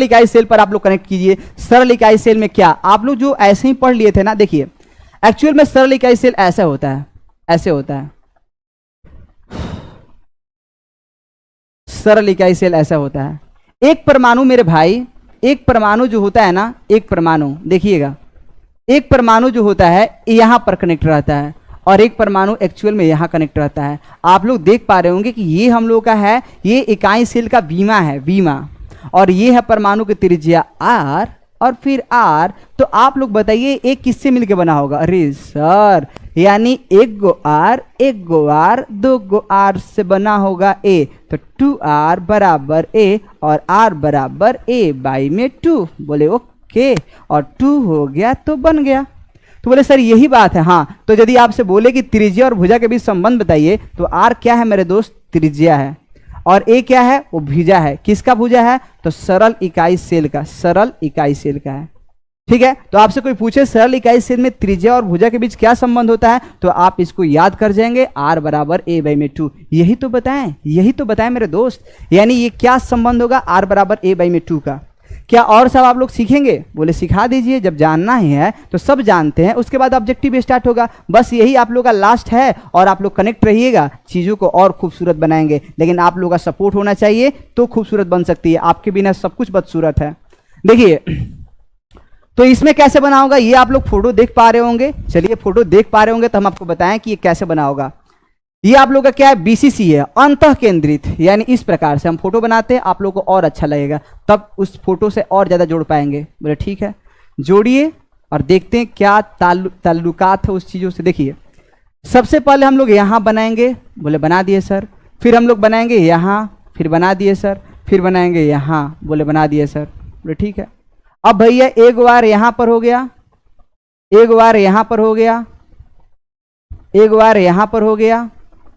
इकाई सेल पर आप लोग कनेक्ट कीजिए। सरल इकाई सेल में क्या आप लोग जो ऐसे ही पढ़ लिए थे ना, देखिए एक्चुअल में सरल इकाई सेल ऐसा होता है, ऐसे होता है। सरल इकाई सेल ऐसा होता है। एक परमाणु मेरे भाई, एक परमाणु जो होता है ना, एक परमाणु देखिएगा, एक परमाणु जो होता है यहां पर कनेक्ट रहता है और एक परमाणु एक्चुअल में यहां कनेक्ट रहता है। आप लोग देख पा रहे होंगे कि ये हम लोग का है, ये इकाई सेल का बीमा है, बीमा। और ये है परमाणु की त्रिज्या R और फिर R। तो आप लोग बताइए एक किससे मिलके बना होगा? अरे सर, यानी एक गो R, 2 गो R से बना होगा A। तो 2R बराबर A और R बराबर A/2। बोले ओके, और 2 हो गया तो बन गया। तो बोले सर यही बात है। हाँ, तो यदि आपसे बोले कि त्रिज्या और भुजा के बीच संबंध बताइए, तो R क्या है मेरे दोस्त? त्रिज्या है। और A क्या है? वो भुजा है। किसका भुजा है? तो सरल इकाई सेल का, सरल इकाई सेल का है। ठीक है, तो आपसे कोई पूछे सरल इकाई सेल में त्रिज्या और भुजा के बीच क्या संबंध होता है, तो आप इसको याद कर जाएंगे, R बराबर A/2। यही तो बताएं मेरे दोस्त। यानी ये क्या संबंध होगा? R बराबर A/2 का। क्या और सब आप लोग सीखेंगे? बोले सिखा दीजिए, जब जानना ही है तो सब जानते हैं, उसके बाद ऑब्जेक्टिव स्टार्ट होगा। बस यही आप लोग का लास्ट है और आप लोग कनेक्ट रहिएगा, चीज़ों को और खूबसूरत बनाएंगे। लेकिन आप लोग का सपोर्ट होना चाहिए तो खूबसूरत बन सकती है, आपके बिना सब कुछ बदसूरत है। देखिए तो इसमें कैसे बना होगा, ये आप लोग फोटो देख पा रहे होंगे। चलिए फोटो देख पा रहे होंगे तो हम आपको बताएं कि ये कैसे बना होगा। ये आप लोग का क्या है? बीसीसी है, अंतः केंद्रित। यानी इस प्रकार से हम फोटो बनाते हैं, आप लोग को और अच्छा लगेगा, तब उस फोटो से और ज़्यादा जोड़ पाएंगे। बोले ठीक है, जोड़िए और देखते हैं क्या ताल्लुकात है उस चीज़ों से। देखिए सबसे पहले हम लोग यहाँ बनाएंगे, बोले बना दिए सर। फिर हम लोग बनाएंगे यहाँ, फिर बना दिए सर। फिर बनाएंगे यहाँ, बोले बना दिए सर। बोले ठीक है। अब भैया एक बार यहाँ पर हो गया, एक बार यहाँ पर हो गया, एक बार यहाँ पर हो गया,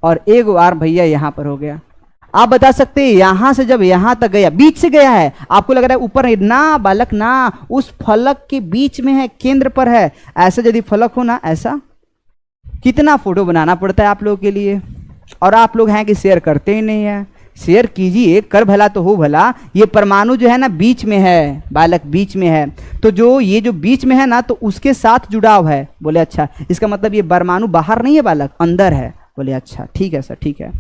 और एक बार भैया यहाँ पर हो गया। आप बता सकते हैं यहां से जब यहां तक गया, बीच से गया है, आपको लग रहा है ऊपर ना बालक, ना, उस फलक के बीच में है, केंद्र पर है। ऐसा यदि फलक हो ना, ऐसा कितना फोटो बनाना पड़ता है आप लोगों के लिए, और आप लोग हैं कि शेयर करते ही नहीं है। शेयर कीजिए, कर भला तो हो भला। ये परमाणु जो है ना बीच में है बालक, बीच में है, तो जो ये जो बीच में है ना, तो उसके साथ जुड़ाव है। बोले अच्छा, इसका मतलब ये परमाणु बाहर नहीं है बालक, अंदर है। बोले अच्छा ठीक है सर, ठीक है।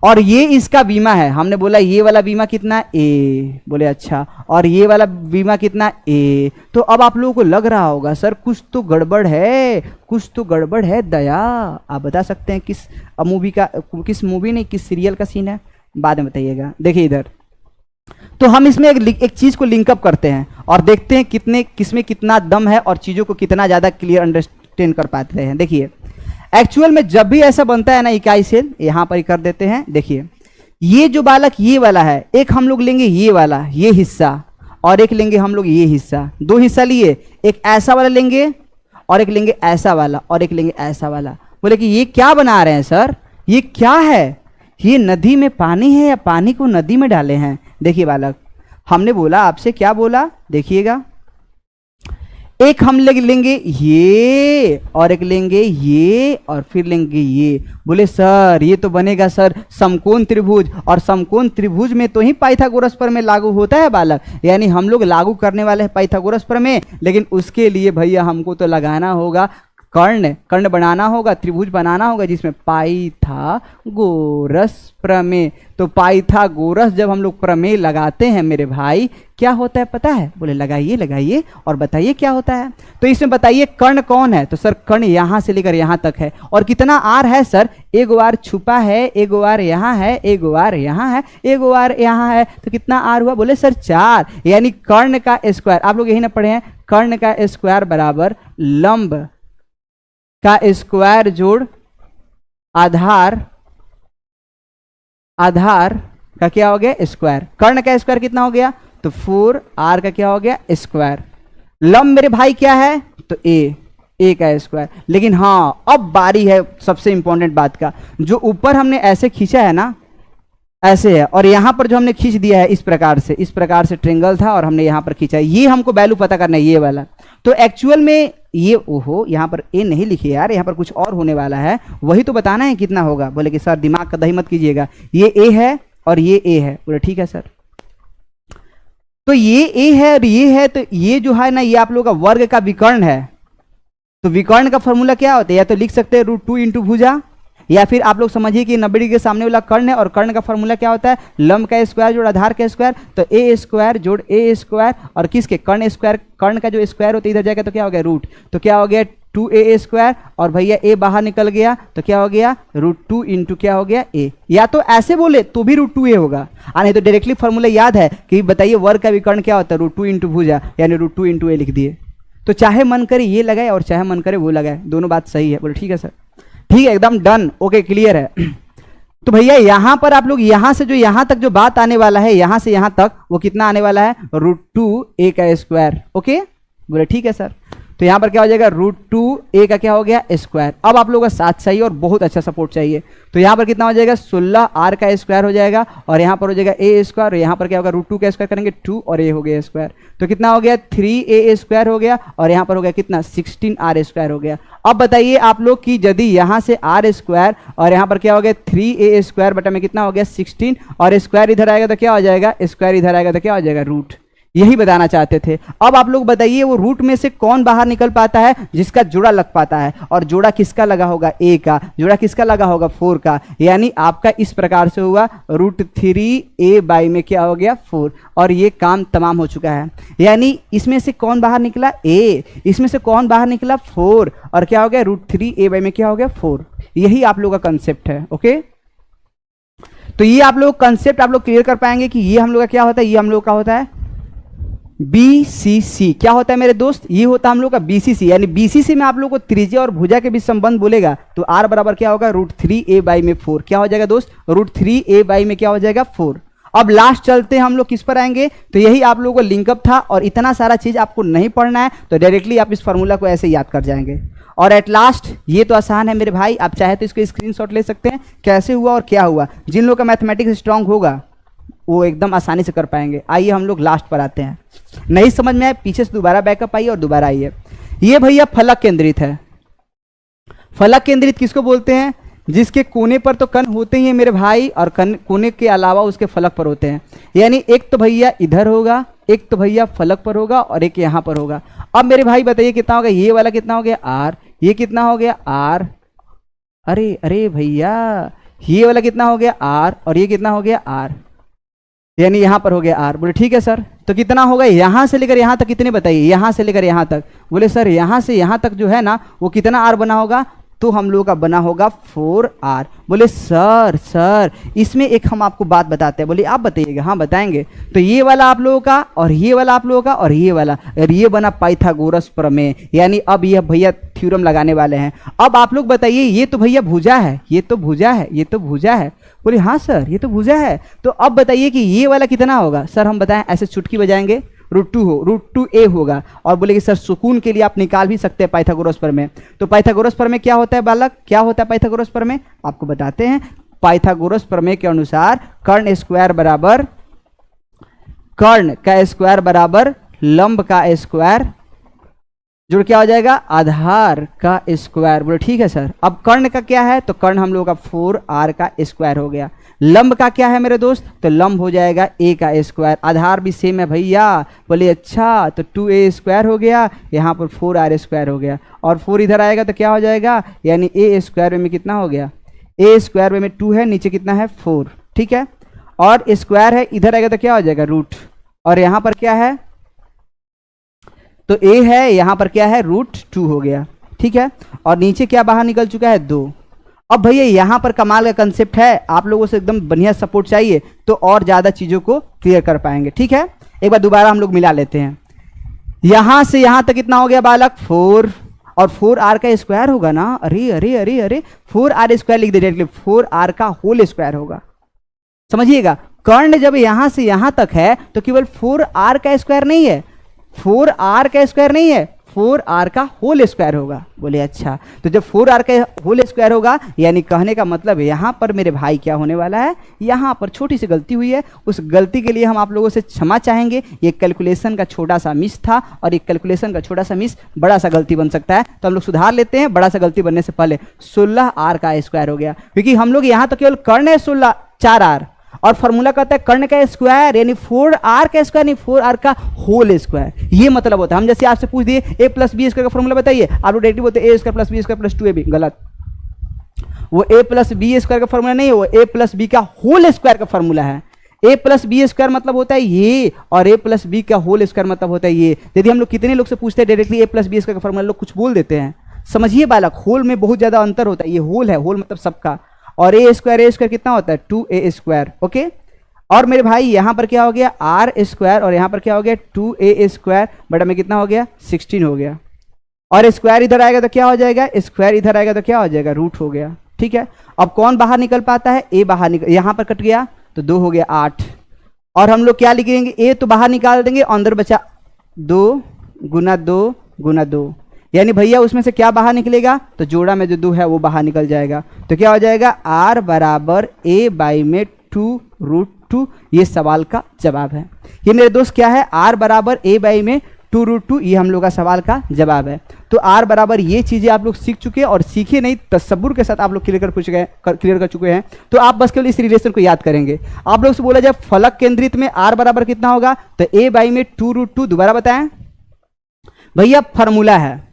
और ये इसका बीमा है। हमने बोला ये वाला बीमा कितना, ए। बोले अच्छा, और ये वाला बीमा कितना, ए। तो अब आप लोगों को लग रहा होगा सर कुछ तो गड़बड़ है, कुछ तो गड़बड़ है दया। आप बता सकते हैं किस मूवी का, किस मूवी नहीं, किस सीरियल का सीन है, बाद में बताइएगा। देखिए इधर, तो हम इसमें एक चीज को लिंकअप करते हैं और देखते हैं कितने किसमें कितना दम है और चीजों को कितना ज्यादा क्लियर अंडरस्टैंड कर पाते हैं। देखिए एक्चुअल में जब भी ऐसा बनता है ना इकाई सेल, यहां पर ही कर देते हैं। देखिए ये जो बालक ये वाला है, एक हम लोग लेंगे ये वाला, ये हिस्सा, और एक लेंगे हम लोग ये हिस्सा। दो हिस्सा लिए, एक ऐसा वाला लेंगे और एक लेंगे ऐसा वाला, और एक लेंगे ऐसा वाला। बोले कि ये क्या बना रहे हैं सर, ये क्या है, ये नदी में पानी है या पानी को नदी में डाले हैं। देखिए बालक, हमने बोला आपसे, क्या बोला, देखिएगा, एक हम लेंगे ये, और एक लेंगे ये, और फिर लेंगे ये। बोले सर ये तो बनेगा सर समकोण त्रिभुज, और समकोण त्रिभुज में तो ही पाइथागोरस प्रमेय लागू होता है बालक, यानी हम लोग लागू करने वाले हैं पाइथागोरस प्रमेय। लेकिन उसके लिए भैया हमको तो लगाना होगा कर्ण, कर्ण बनाना होगा, त्रिभुज बनाना होगा जिसमें पाइथागोरस प्रमेय। तो पाइथागोरस जब हम लोग प्रमेय लगाते हैं मेरे भाई, क्या होता है पता है। बोले लगाइए लगाइए और बताइए क्या होता है। तो इसमें बताइए कर्ण कौन है। तो सर कर्ण यहां से लेकर यहां तक है, और कितना आर है सर, एक बार छुपा है, एक बार यहाँ है, एक बार यहाँ है, एक बार यहाँ है, तो कितना आर हुआ। बोले सर 4, यानी कर्ण का स्क्वायर, आप लोग यही ना पढ़े हैं, कर्ण का स्क्वायर बराबर लंब का स्क्वायर जोड़ आधार, आधार का क्या हो गया स्क्वायर। कर्ण का स्क्वायर कितना हो गया, तो 4, आर का क्या हो गया स्क्वायर। लंब मेरे भाई क्या है, तो ए का स्क्वायर। लेकिन हाँ अब बारी है सबसे इंपॉर्टेंट बात का, जो ऊपर हमने ऐसे खींचा है ना, ऐसे है, और यहां पर जो हमने खींच दिया है इस प्रकार से ट्रेंगल था और हमने यहां पर खींचा है, ये हमको वैल्यू पता करना है, ये वाला। तो एक्चुअल में ये, ओहो यहां पर ए नहीं लिखे यार, यहां पर कुछ और होने वाला है, वही तो बताना है कितना होगा। बोले कि सर दिमाग का दही मत कीजिएगा, ये ए है और ये ए है। बोले ठीक है सर, तो ये ए है और ये है, तो ये जो है ना ये आप लोगों का वर्ग का विकर्ण है। तो विकर्ण का फॉर्मूला क्या होता है, या तो लिख सकते हैं √2 इंटू भुजा, या फिर आप लोग समझिए कि 90 डिग्री के सामने वाला कर्ण है, और कर्ण का फॉर्मूला क्या होता है, लंब का स्क्वायर जोड़ आधार का स्क्वायर। तो ए स्क्वायर जोड़ ए स्क्वायर, और किसके, कर्ण स्क्वायर, कर्ण का जो स्क्वायर होता है इधर जाएगा तो क्या हो गया रूट, तो क्या हो गया 2a स्क्वायर, और भैया ए बाहर निकल गया तो क्या हो गया √2 इंटू क्या हो गया ए। या तो ऐसे बोले तो भी √2a होगा, और नहीं तो डायरेक्टली फॉर्मूला याद है कि बताइए वर्ग का विकर्ण क्या होता है, √2 इंटू भुजा, यानी √2 इंटू ए लिख दिए। तो चाहे मन करे ये लगाए और चाहे मन करे वो लगाए, दोनों बात सही है। बोले ठीक है सर, ठीक है एकदम डन, ओके क्लियर है। तो भैया यहां पर आप लोग यहां से जो यहां तक जो बात आने वाला है, यहां से यहां तक वो कितना आने वाला है, √2a का स्क्वायर। ओके बोले ठीक है सर, तो यहां पर क्या हो जाएगा √2a का क्या हो गया स्क्वायर। अब आप लोगों का साथ चाहिए और बहुत अच्छा सपोर्ट चाहिए, तो यहां पर कितना हो जाएगा 16 r का स्क्वायर हो जाएगा, और यहां पर हो जाएगा a स्क्वायर, और यहां पर क्या होगा √2 का स्क्वायर करेंगे 2 और a हो गया स्क्वायर, तो कितना हो गया 3a स्क्वायर हो गया, और यहां पर हो गया कितना 16r स्क्वायर हो गया। अब बताइए आप लोग कि यदि यहां से r स्क्वायर और यहां पर क्या हो गया 3a स्क्वायर बटा में कितना हो गया 16, और स्क्वायर इधर आएगा तो क्या हो जाएगा, स्क्वायर इधर आएगा तो क्या हो जाएगा रूट। यही बताना चाहते थे। अब आप लोग बताइए वो रूट में से कौन बाहर निकल पाता है, जिसका जोड़ा लग पाता है, और जोड़ा किसका लगा होगा a का, जोड़ा किसका लगा होगा 4 का, यानी आपका इस प्रकार से हुआ √3a बाई में क्या हो गया 4, और ये काम तमाम हो चुका है। यानी इसमें से कौन बाहर निकला a, इसमें से कौन बाहर निकला 4, और क्या हो गया √3a बाई में क्या हो गया 4। यही आप लोग का कंसेप्ट है। ओके तो ये आप लोग कंसेप्ट आप लोग क्लियर कर पाएंगे कि ये हम लोग का क्या होता है, ये हम लोग का होता है BCC क्या होता है मेरे दोस्त, ये होता है हम लोग का BCC, यानी BCC में आप लोग को त्रिज्या और भुजा के बीच संबंध बोलेगा तो R बराबर क्या होगा, √3a बाई में 4। क्या हो जाएगा दोस्त, √3a बाई में क्या हो जाएगा 4। अब लास्ट चलते हैं हम लोग किस पर आएंगे, तो यही आप लोगों को लिंकअप था और इतना सारा चीज आपको नहीं पढ़ना है, तो डायरेक्टली आप इस फॉर्मूला को ऐसे याद कर जाएंगे। और एट लास्ट ये तो आसान है मेरे भाई, आप चाहे तो इसको स्क्रीनशॉट ले सकते हैं, कैसे हुआ और क्या हुआ। जिन लोगों का मैथमेटिक्स स्ट्रांग होगा वो एकदम आसानी से कर पाएंगे। आइए हम लोग लास्ट पर आते हैं। नहीं समझ में आए पीछे से दोबारा बैकअप आइए और दोबारा आइए। ये भैया फलक केंद्रित है। फलक केंद्रित किसको बोलते हैं, जिसके कोने पर तो कण होते ही हैं मेरे भाई, और कोने के अलावा उसके फलक पर होते हैं। यानी एक तो भैया इधर होगा, एक तो भैया फलक पर होगा और एक यहाँ पर होगा। अब मेरे भाई बताइए कितना हो गया, ये वाला कितना हो गया R, ये कितना हो गया R, अरे अरे भैया ये वाला कितना हो गया R और ये कितना हो गया R, यानी यहाँ पर हो गया R। बोले ठीक है सर, तो कितना होगा यहाँ से लेकर यहाँ तक, कितने बताइए, यहाँ से लेकर यहाँ तक। बोले सर यहाँ से यहाँ तक जो है ना वो कितना R बना होगा, तो हम लोगों का बना होगा 4R। बोले सर इसमें एक हम आपको बात बताते हैं। बोले आप बताइएगा, हाँ बताएंगे। तो ये वाला आप लोगों का और ये वाला आप लोगों का और ये वाला, और ये बना पाइथागोरस प्रमेय, यानी अब यह भैया थ्योरम लगाने वाले हैं। अब आप लोग बताइए, ये तो भैया भुजा है, ये तो भुजा है, ये तो भुजा है। बोले हाँ सर ये तो भुजा है, तो अब बताइए कि ये वाला कितना होगा। सर हम बताएं, ऐसे चुटकी बजाएंगे, √2a होगा। और बोले कि सर सुकून के लिए आप निकाल भी सकते हैं पाइथागोरस प्रमेय। तो पाइथागोरस प्रमेय क्या होता है बालक, क्या होता है पाइथागोरस प्रमेय, आपको बताते हैं। पाइथागोरस प्रमेय के अनुसार कर्ण का स्क्वायर बराबर लंब का स्क्वायर, जो क्या हो जाएगा आधार का स्क्वायर। बोले ठीक है सर। अब कर्ण का क्या है, तो कर्ण हम लोग का 4R का स्क्वायर हो गया। लंब का क्या है मेरे दोस्त, तो लंब हो जाएगा a का स्क्वायर। आधार भी सेम है भैया। बोले अच्छा, तो 2a स्क्वायर हो गया, यहाँ पर 4R स्क्वायर हो गया, और 4 इधर आएगा तो क्या हो जाएगा, यानी a स्क्वायर में कितना हो गया, a स्क्वायर में 2 है, नीचे कितना है 4, ठीक है। और स्क्वायर है, इधर आएगा तो क्या हो जाएगा रूट, और यहाँ पर क्या है, तो a है, यहाँ पर क्या है √2 हो गया, ठीक है। और नीचे क्या बाहर निकल चुका है 2। अब भैया यहाँ पर कमाल का कंसेप्ट है, आप लोगों से एकदम बढ़िया सपोर्ट चाहिए तो और ज़्यादा चीज़ों को क्लियर कर पाएंगे, ठीक है। एक बार दोबारा हम लोग मिला लेते हैं। यहाँ से यहाँ तक कितना हो गया बालक 4, और 4R का स्क्वायर होगा ना, अरे अरे अरे अरे 4R स्क्वायर लिख दे डायरेक्टली, 4R का होल स्क्वायर होगा। समझिएगा, कर्ण जब यहाँ से यहाँ तक है तो केवल 4R का स्क्वायर नहीं है, 4R का स्क्वायर नहीं है, 4R का होल स्क्वायर होगा। बोले अच्छा, तो जब 4R का होल स्क्वायर होगा, यानी कहने का मतलब यहाँ पर मेरे भाई क्या होने वाला है, यहाँ पर छोटी सी गलती हुई है, उस गलती के लिए हम आप लोगों से क्षमा चाहेंगे। ये कैलकुलेशन का छोटा सा मिस था, और एक कैलकुलेशन का छोटा सा मिस बड़ा सा गलती बन सकता है, तो हम लोग सुधार लेते हैं। बड़ा सा गलती बनने से पहले 16R का स्क्वायर हो गया, क्योंकि हम लोग यहाँ तो केवल कर्ण है 16 4R, और फॉर्मूला कहता है कर्ण का स्क्वायर, यानी 4R का स्क्वायर, नहीं 4R का होल स्क्वायर। ये मतलब होता है, हम जैसे आपसे पूछ दिए a + b स्क्वायर का फॉर्मूला बताइए, आप लोग डायरेक्टली बोलते हैं a² + b² + 2ab, गलत। वो a + b स्क्वायर का फॉर्मूला नहीं है, वो a + b का होल स्क्वायर का फॉर्मूला है। a + b स्क्वायर मतलब होता है ये, और a + b का होल स्क्वायर मतलब होता है ये। यदि हम लोग कितने लोग से पूछते हैं डायरेक्टली a + b स्क्वायर का फॉर्मूला, लोग कुछ बोल देते हैं। समझिए बालक, होल में बहुत ज्यादा अंतर होता है। ये होल है, होल मतलब सबका, और a स्क्वायर कितना होता है 2a स्क्वायर, ओके। और मेरे भाई यहाँ पर क्या हो गया R स्क्वायर, और यहाँ पर क्या हो गया 2a स्क्वायर बटा में कितना हो गया 16 हो गया। और स्क्वायर इधर आएगा तो क्या हो जाएगा, स्क्वायर इधर आएगा तो क्या हो जाएगा रूट हो गया, ठीक है। अब कौन बाहर निकल पाता है, a बाहर निकल, यहाँ पर कट गया तो 2 हो गया 8, और हम लोग क्या लिखेंगे, a तो बाहर निकाल देंगे, अंदर बचा 2 × 2 × 2, यानी भैया उसमें से क्या बाहर निकलेगा, तो जोड़ा में जो 2 है वो बाहर निकल जाएगा। तो क्या हो जाएगा R बराबर a बाई में 2√2। ये सवाल का जवाब है। ये मेरे दोस्त क्या है, R बराबर a बाई में 2√2, ये हम लोग का सवाल का जवाब है। तो R बराबर ये चीजें आप लोग सीख चुके हैं, और सीखे नहीं तसब्बुर के साथ आप लोग क्लियर कर चुके हैं। तो आप बस केवल इस रिलेशन को याद करेंगे। आप लोग से बोला जाए फलक केंद्रित में R बराबर कितना होगा, तो a बाई में 2√2। दोबारा बताएं भैया, फॉर्मूला है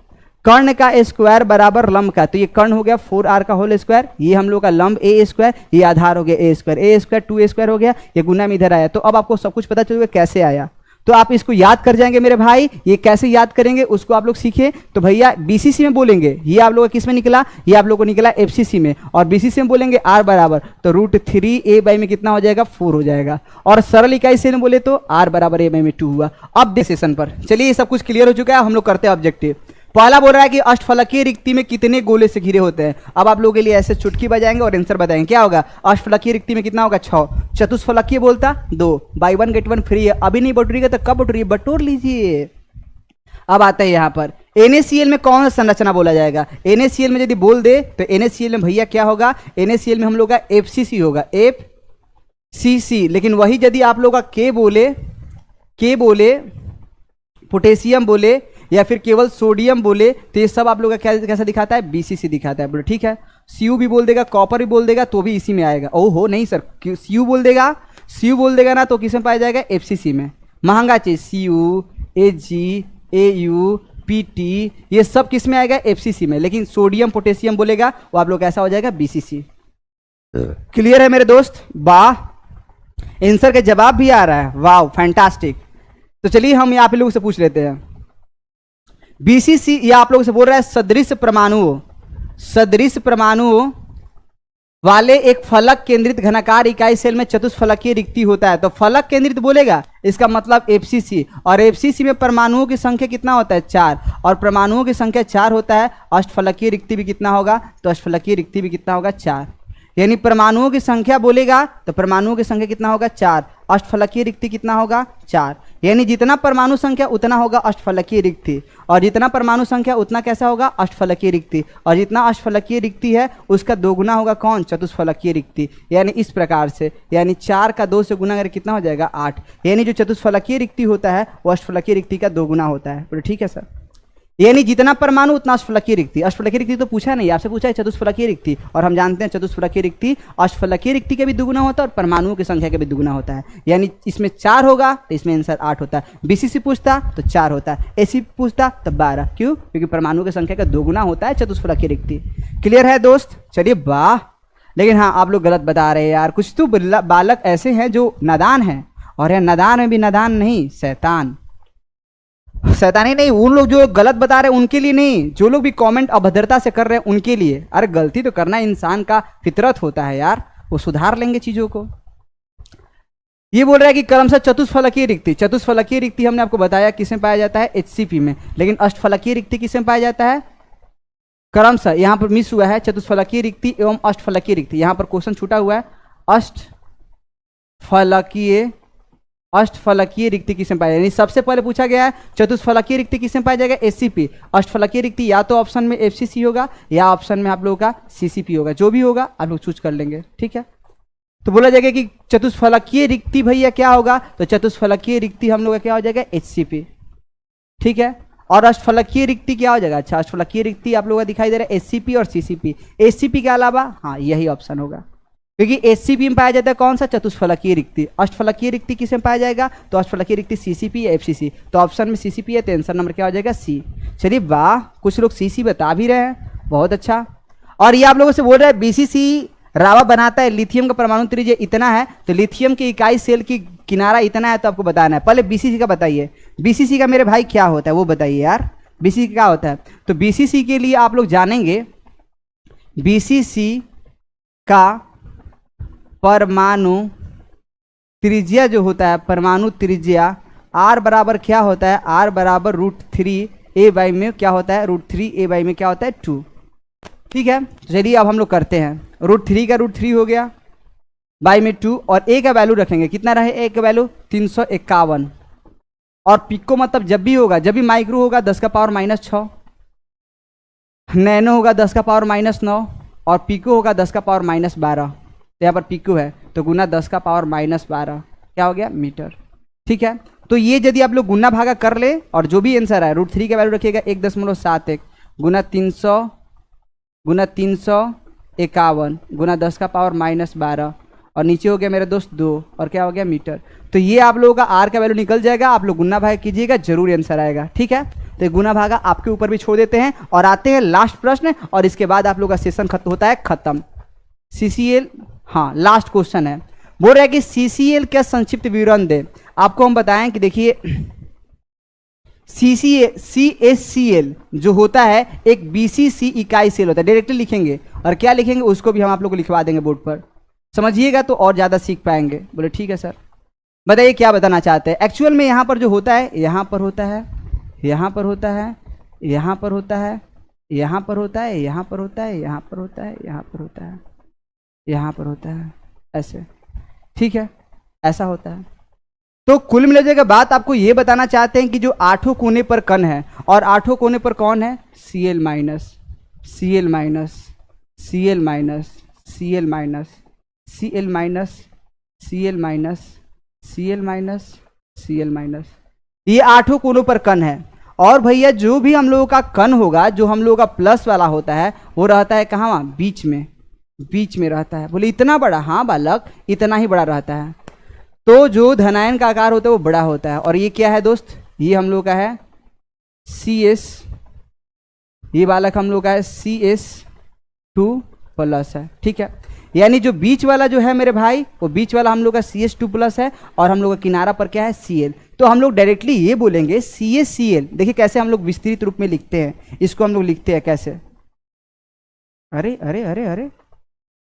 कर्ण का स्क्वायर बराबर लंब का, तो ये कर्ण हो गया 4R का होल स्क्वायर, ये हम लोग का लंब a स्क्वायर, ये आधार हो गया a स्क्वायर 2a स्क्वायर हो गया, ये गुना में इधर आया। तो अब आपको सब कुछ पता चल गया कैसे आया। तो आप इसको याद कर जाएंगे मेरे भाई। ये कैसे याद करेंगे उसको आप लोग सीखे। तो भैया बीसीसी में बोलेंगे, ये आप लोगों का किस में निकला, ये आप लोगों को निकला एफसीसी में, और बीसीसी में बोलेंगे आर बराबर तो √3a में कितना हो जाएगा 4 हो जाएगा, और सरल इकाई से बोले तो आर बराबर a में 2 हुआ। अब दे सेशन पर चलिए, ये सब कुछ क्लियर हो चुका है, हम लोग करते हैं ऑब्जेक्टिव। पहला बोल रहा है कि अष्टफलकीय रिक्ति में कितने गोले से घिरे होते हैं। अब आप लोगों के लिए ऐसे चुटकी बजाएंगे और आंसर बताएंगे। क्या होगा, अष्टफलकीय रिक्ति में कितना होगा 6, चतुष्फलकीय बोलता 2, बाई 1 गेट 1 फ्री है। अभी नहीं बटोरिएगा तो कब बटोरिए, बटोर लीजिए। अब आता है यहाँ पर NaCl में कौन सा संरचना बोला जाएगा। NaCl में यदि बोल दे तो NaCl में भैया क्या होगा, NaCl में हम लोग का FCC होगा, FCC। लेकिन वही यदि आप लोग का K बोले, पोटेशियम बोले या फिर केवल सोडियम बोले तो ये सब आप लोग का कैसा दिखाता है, BCC दिखाता है। बोले ठीक है। Cu भी बोल देगा, कॉपर भी बोल देगा तो भी इसी में आएगा। ओहो नहीं सर, Cu बोल देगा ना तो किस में पाया जाएगा, FCC में। महंगा चीज Cu, Ag, Au, PT ये सब किस में आएगा, FCC में। लेकिन सोडियम पोटेशियम बोलेगा वो आप लोग कैसा हो जाएगा, BCC। क्लियर है मेरे दोस्त, वाह। आंसर का जवाब भी आ रहा है, वाह फैंटास्टिक। तो चलिए हम यहाँ पे लोगों से पूछ लेते हैं। BCC ये आप लोगों से बोल रहा है सदृश परमाणुओं वाले एक फलक केंद्रित घनाकार इकाई सेल में चतुष्फलकीय रिक्ति होता है। तो फलक केंद्रित बोलेगा, इसका मतलब FCC, और FCC में परमाणुओं की संख्या कितना होता है 4, और परमाणुओं की संख्या 4 होता है। अष्टफलकीय रिक्ति भी कितना होगा, तो अष्टफलकीय रिक्ति भी कितना होगा 4। यानी परमाणुओं की संख्या बोलेगा तो परमाणुओं की संख्या कितना होगा 4, अष्टफलकीय रिक्ति कितना होगा 4। यानी जितना परमाणु संख्या उतना होगा अष्टफलकीय रिक्ति, और जितना परमाणु संख्या उतना कैसा होगा, अष्टफलकीय रिक्ति, और जितना अष्टफलकीय रिक्ति है उसका 2 गुना होगा कौन, चतुष्फलकीय रिक्ति। यानी इस प्रकार से, यानी 4 का 2 से गुना करके कितना हो जाएगा 8। यानी जो चतुष्फलकीय रिक्ति होता है वो अष्टफलकीय रिक्ति का 2 गुना होता है। बोले ठीक है सर। यानी जितना परमाणु उतना अष्टफलकीय रिक्ति। अष्टफलकीय रिक्ति तो पूछा नहीं, आपसे पूछा है चतुष्फलकीय रिक्ति, और हम जानते हैं चतुष्फलकीय रिक्ति अष्टफलकीय रिक्ति के भी 2 गुना होता है और परमाणुओं की संख्या के भी 2 गुना होता है। यानी इसमें 4 होगा तो इसमें आंसर 8 होता है। BCC पूछता तो 4 होता है, AC पूछता तो 12। क्यों, क्योंकि परमाणुओं की संख्या का 2 गुना होता है चतुष्फलकीय रिक्ति। क्लियर है दोस्त, चलिए वाह। लेकिन हाँ आप लोग गलत बता रहे हैं यार, कुछ तो बालक ऐसे हैं जो नादान हैं, और यार नादान में भी नादान नहीं, शैतानी नहीं। उन लोग जो गलत बता रहे हैं उनके लिए नहीं, जो लोग भी कमेंट अभद्रता से कर रहे हैं उनके लिए। अरे गलती तो करना इंसान का फितरत होता है यार, वो सुधार लेंगे चीजों को। ये बोल रहा है कि क्रमशः चतुष्फलकीय रिक्ति, चतुष्फलकीय रिक्ति हमने आपको बताया किसमें पाया जाता है, HCP में। लेकिन अष्टफलकीय रिक्ति किसमें पाया जाता है, क्रमशः। यहाँ पर मिस हुआ है चतुष्फलकीय रिक्ति एवं अष्टफलकीय रिक्ति, यहाँ पर क्वेश्चन छूटा हुआ है। अष्टफलकीय रिक्ति किसमें पाया जाएगा, यानी सबसे पहले पूछा गया है चतुष्फलकीय रिक्ति किसमें पाया जाएगा, SCP। अष्टफलकीय रिक्ति या तो ऑप्शन में FCC होगा या ऑप्शन में आप लोगों का CCP होगा, जो भी होगा आप लोग चूज कर लेंगे। ठीक है, तो बोला जाएगा कि चतुष्फलकीय रिक्ति भैया क्या होगा, तो चतुष्फलकीय रिक्ति हम लोग का क्या हो जाएगा, HCP। ठीक है, और अष्टफलकीय रिक्ति क्या हो जाएगा, अच्छा अष्टफलकीय रिक्ति आप लोगों का दिखाई दे रहा है SCP और CCP। SCP के अलावा हाँ यही ऑप्शन होगा, क्योंकि SCP में पाया जाता है कौन सा, चतुष्फलकीय रिक्ति। अष्टफलकीय रिक्ति किसमें पाया जाएगा, तो अष्टफलकीय रिक्ति CCP या FCC। तो ऑप्शन में CCP है तो आंसर नंबर क्या हो जाएगा C। चलिए वाह, कुछ लोग CC बता भी रहे हैं, बहुत अच्छा। और ये आप लोगों से बोल रहे हैं BCC रावा बनाता है, लिथियम का परमाणु त्रिज्या इतना है, तो लिथियम की इकाई सेल की किनारा इतना है, तो आपको बताना है। पहले BCC का बताइए, BCC का मेरे भाई क्या होता है वो बताइए यार, BCC क्या होता है। तो BCC के लिए आप लोग जानेंगे, BCC का परमाणु त्रिज्या जो होता है, परमाणु त्रिज्या R बराबर क्या होता है, R बराबर √3a में क्या होता है, √3a में क्या होता है 2। ठीक है, तो चलिए अब हम लोग करते हैं। √3 का √3 हो गया, बाई में 2, और a का वैल्यू रखेंगे, कितना रहे a का वैल्यू 351। और पिको मतलब जब भी होगा, जब भी माइक्रो होगा 10 का पावर -6, नैनो होगा 10 का पावर -9, और पिको होगा 10 का पावर -12। तो यहाँ पर पिको है तो गुना 10 का पावर -12 क्या हो गया, मीटर। ठीक है, तो ये यदि आप लोग गुना भागा कर ले और जो भी आंसर है, √3 का वैल्यू रखिएगा 1.71 गुना 300 गुना 351 गुना 10 का पावर -12, और नीचे हो गया मेरे दोस्त 2, और क्या हो गया, मीटर। तो ये आप लोगों का R का वैल्यू निकल जाएगा, आप लोग गुना भागा कीजिएगा, जरूर आंसर आएगा। ठीक है, तो गुना भागा आपके ऊपर भी छोड़ देते हैं, और आते हैं लास्ट प्रश्न, और इसके बाद आप लोग का सेशन खत्म होता है, खत्म। CCL, हाँ लास्ट क्वेश्चन है, बोल रहा है कि CCL का संक्षिप्त विवरण दे। आपको हम बताएं कि देखिए CaCl जो होता है एक BCC इकाई सेल होता है, डायरेक्टली लिखेंगे और क्या लिखेंगे उसको भी हम आप लोग को लिखवा देंगे बोर्ड पर, समझिएगा तो और ज़्यादा सीख पाएंगे। बोले ठीक है सर, बताइए क्या बताना चाहते हैं। एक्चुअल में यहाँ पर जो होता है, यहाँ पर होता है, यहाँ पर होता है, यहाँ पर होता है, यहाँ पर होता है, यहाँ पर होता है, यहाँ पर होता है, यहाँ पर होता है, यहाँ पर होता है, ऐसे, ठीक है, ऐसा होता है। तो कुल मिलाने के बाद आपको ये बताना चाहते हैं कि जो 8 कोने पर कण है और 8 कोने पर कौन है, Cl minus, Cl minus, Cl minus, Cl minus, Cl minus, Cl minus, Cl minus, Cl minus, ये 8 कोनों पर कण है। और भैया जो भी हम लोगों का कण होगा, जो हम लोगों का प्लस वाला होता है, वो रहता है कहाँ, वहाँ बीच में, बीच में रहता है। बोले इतना बड़ा, हाँ बालक इतना ही बड़ा रहता है। तो जो धनायन का आकार होता है वो बड़ा होता है। और ये क्या है दोस्त, ये हम लोग का है CS, ये बालक हम लोग का है CS2+ है, ठीक है। यानी जो बीच वाला जो है मेरे भाई, वो बीच वाला हम लोग का CS2+ है और हम लोग का किनारा पर क्या है, Cl। तो हम लोग डायरेक्टली ये बोलेंगे CaCl। देखिए कैसे हम लोग विस्तृत रूप में लिखते हैं, इसको हम लोग लिखते हैं कैसे, अरे अरे अरे अरे,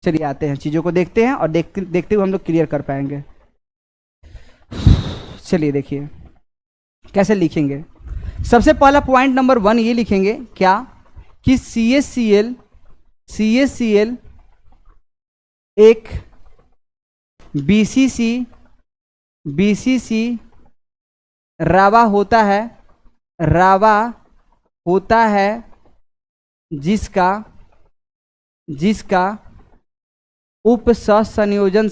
चलिए आते हैं चीज़ों को देखते हैं और देखते हुए हम लोग क्लियर कर पाएंगे। चलिए देखिए कैसे लिखेंगे। सबसे पहला पॉइंट नंबर 1 ये लिखेंगे क्या, कि CaCl एक BCC रावा होता है, जिसका उपसंयोजन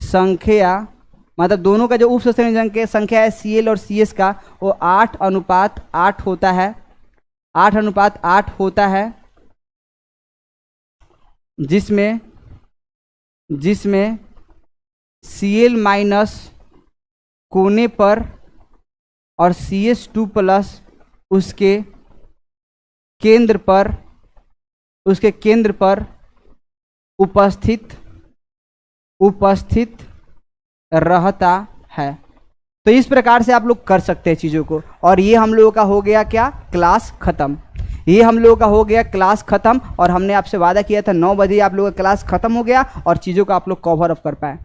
संख्या मतलब दोनों का जो उपसंयोजन की संख्या है Cl और CS का, वो 8:8 होता है, 8:8 होता है, जिसमें Cl माइनस कोने पर और CS2+ उसके केंद्र पर उपस्थित रहता है। तो इस प्रकार से आप लोग कर सकते हैं चीज़ों को। और ये हम लोगों का हो गया क्या, क्लास ख़त्म। ये हम लोगों का हो गया क्लास ख़त्म। और हमने आपसे वादा किया था 9 बजे आप लोगों का क्लास ख़त्म हो गया और चीज़ों को आप लोग कवर अप कर पाए।